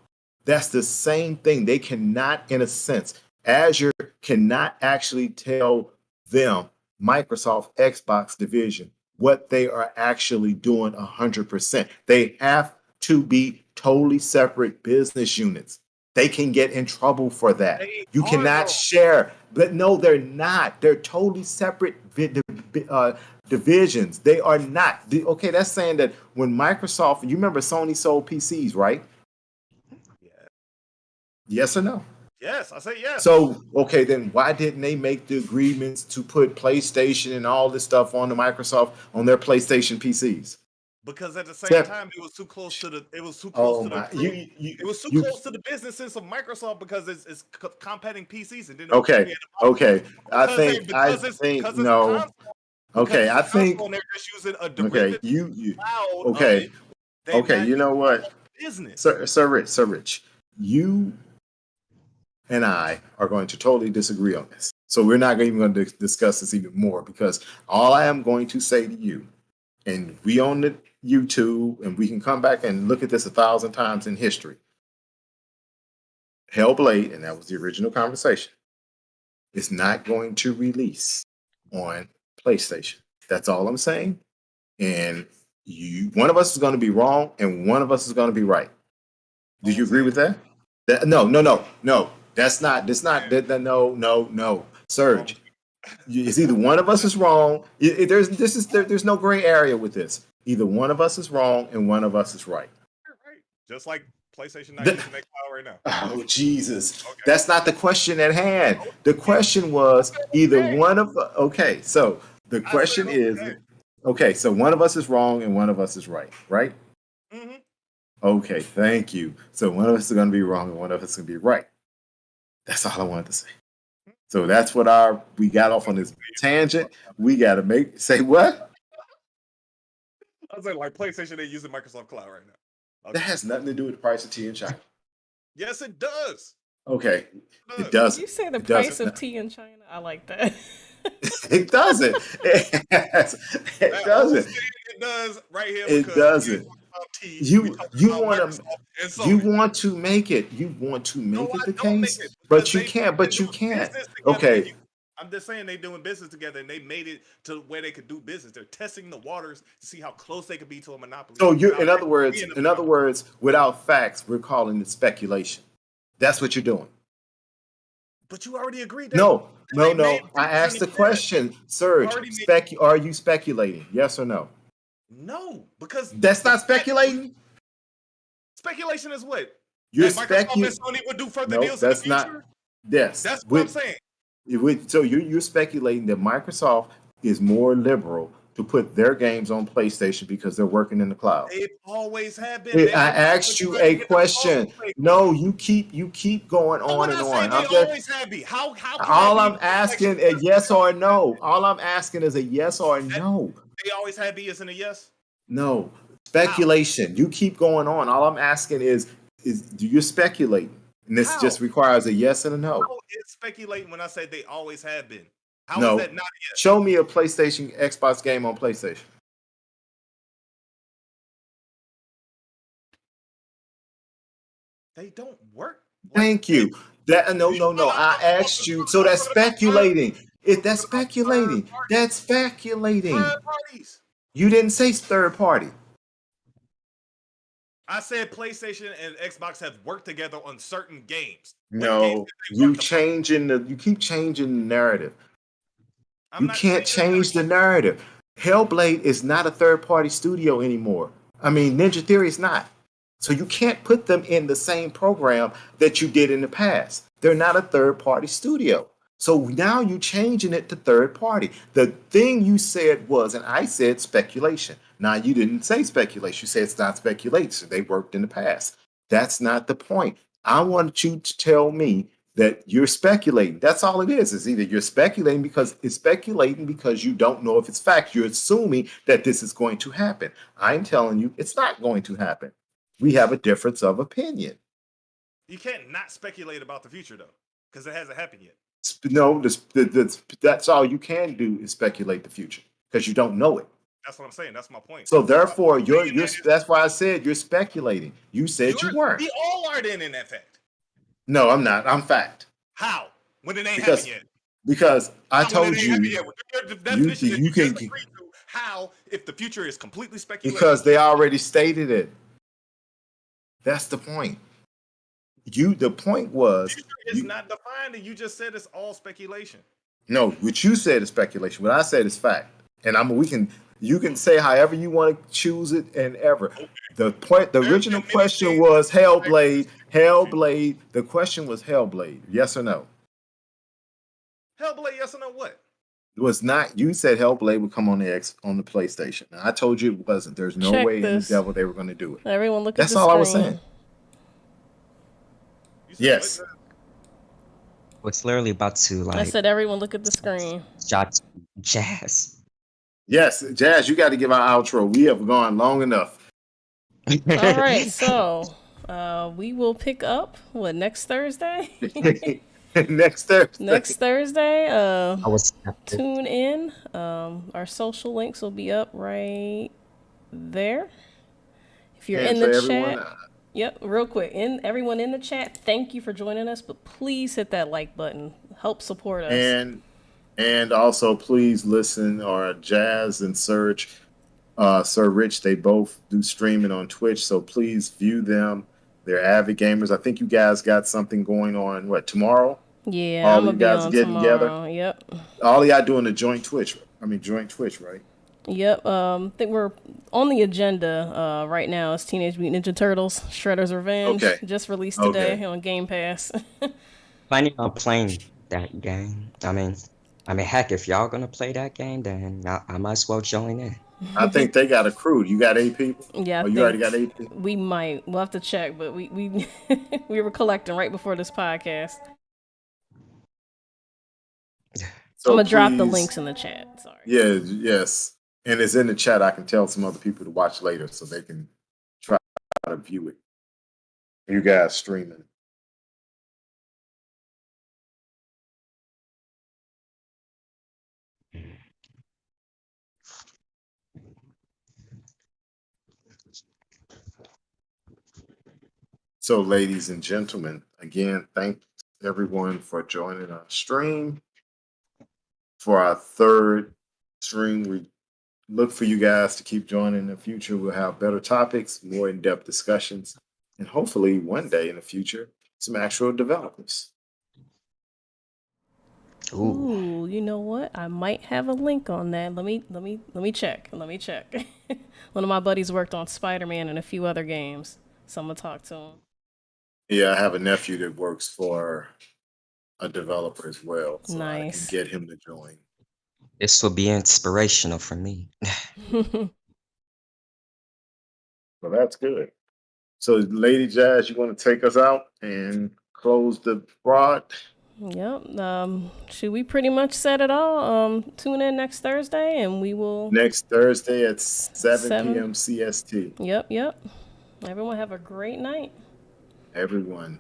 That's the same thing. They cannot, in a sense, Azure cannot actually tell them Microsoft Xbox division what they are actually doing 100%. They have to be totally separate business units. They can get in trouble for that. You cannot share. But no, they're not. They're totally separate divisions. They are not. Okay, that's saying that when Microsoft, you remember Sony sold PCs, right? Yeah. Yes or no? Yes, I say yes. So, okay, then why didn't they make the agreements to put PlayStation and all this stuff on the Microsoft on their PlayStation PCs? Because at the same time, it was too close to the. It was too close to the. It was too close to the businesses of Microsoft because it's competing PCs and then. Okay. I think no. Okay, I think. They're just using a okay, okay. Okay, you know what? Business. Sir Rich, you and I are going to totally disagree on this. So we're not even going to discuss this even more because all I am going to say to you, and we on the YouTube and we can come back and look at this 1,000 times in history. Hellblade, and that was the original conversation, is not going to release on PlayStation. That's all I'm saying. And one of us is going to be wrong, and one of us is going to be right. Do you agree with that? No. That's not. No. Serge, it's either one of us is wrong. There's no gray area with this. Either one of us is wrong, and one of us is right. Right. Just like PlayStation not using that cloud right now. Oh, Jesus. Okay. That's not the question at hand. The question was either one of... Okay, so the question is... Okay, so one of us is wrong and one of us is right, right? Mm-hmm. Okay, thank you. So one of us is going to be wrong and one of us is going to be right. That's all I wanted to say. So that's what we got off on this tangent. We got to say what? I was like PlayStation ain't using Microsoft Cloud right now. Okay. That has nothing to do with the price of tea in China. Yes, it does. Okay, it doesn't. You say the price of tea in China? I like that. It doesn't. It doesn't. It does right here. It doesn't. You want to make it. You want to make it the case, but you can't. But you can't. Okay. I'm just saying they're doing business together and they made it to where they could do business. They're testing the waters to see how close they could be to a monopoly. So in other words, without facts, we're calling it speculation. That's what you're doing. But you already agreed. That No. I asked the question, Serge. Are you speculating? Yes or no? No, because that's not speculating. Speculation is what you're speculating. Sony would do further deals. That's in the not. future? Yes, that's what I'm saying. So you're speculating that Microsoft is more liberal to put their games on PlayStation because they're working in the cloud. They always have been. I asked you a question. No, you keep going on and on. They always have been. How all I'm asking is yes or no. All I'm asking is a yes or no. They always have be isn't a yes. No speculation. How? You keep going on. All I'm asking is do you speculate? And this just requires a yes and a no. How is speculating when I say they always have been? How is that not a yes? Show me a PlayStation Xbox game on PlayStation. They don't work. Thank you. No. I asked you. So that's speculating. That's speculating. That's speculating. Third parties. You didn't say third party. I said PlayStation and Xbox have worked together on certain games. No, you keep changing the narrative. You can't change the narrative. Hellblade is not a third-party studio anymore. I mean, Ninja Theory is not. So you can't put them in the same program that you did in the past. They're not a third-party studio. So now you're changing it to third-party. The thing you said was, and I said speculation. Now you didn't say speculation. You said it's not speculation. They worked in the past. That's not the point. I want you to tell me that you're speculating. That's all it is. It's either you're speculating because you don't know if it's fact. You're assuming that this is going to happen. I'm telling you it's not going to happen. We have a difference of opinion. You can't not speculate about the future though, because it hasn't happened yet. No, that's all you can do is speculate the future because you don't know it. That's what I'm saying. That's my point. So therefore, that's why I said you're speculating. You said you weren't. We all are then in that fact. No, I'm not. I'm fact. How? When it ain't happened yet? Because I told you. You can agree to how if the future is completely speculative. Because they already stated it. That's the point. The point was future is not defined, and you just said it's all speculation. No, what you said is speculation. What I said is fact. And you can say however you want to choose it and ever. The original question was Hellblade. The question was Hellblade. Yes or no? Hellblade, yes or no what? It was not. You said Hellblade would come on the PlayStation. And I told you it wasn't. There's no way in the devil they were going to do it. Everyone look at the screen. That's all I was saying. Yes. It's literally about to I said everyone look at the screen. Jazz. Yes, Jazz, you got to give our outro. We have gone long enough. All right, so we will pick up next Thursday. Next Thursday. Tune in. Our social links will be up right there. If you're in the chat. Yep, real quick. Everyone in the chat, thank you for joining us, but please hit that like button. Help support us. And also please listen, or Jazz and Serge, Sir Rich, they both do streaming on Twitch, so please view them. They're avid gamers. I think you guys got something going on, what, tomorrow? Yeah, All I'm of gonna you be guys on getting together? tomorrow. Yep. All of y'all doing a joint Twitch, right? Yep. I think we're on the agenda right now. It's Teenage Mutant Ninja Turtles: Shredder's Revenge. Okay. Just released today Okay. on Game Pass. Planning on playing that game. I mean, heck, if y'all gonna play that game, then I might as well join in. I think they got a crew. You got 8 people? Yeah, Oh, you already got 8 people? we might. We'll have to check, but we we were collecting right before this podcast. So I'm gonna drop the please- links in the chat. Sorry. Yeah, yes. And it's in the chat. I can tell some other people to watch later so they can try to view it. You guys streaming. So, ladies and gentlemen, again, thank everyone for joining our stream. For our third stream, we look for you guys to keep joining in the future. We'll have better topics, more in-depth discussions, and hopefully one day in the future, some actual developers. Ooh, you know what? I might have a link on that. Let me check. Let me check. One of my buddies worked on Spider-Man and a few other games, so I'm gonna talk to him. Yeah, I have a nephew that works for a developer as well, so Nice. I can get him to join. This will be inspirational for me. Well, that's good. So, Lady Jazz, you want to take us out and close the prod? Yep. Should we pretty much set it all? Tune in next Thursday, and we will. Next Thursday at 7 7. p.m. CST. Yep. Everyone have a great night. Everyone.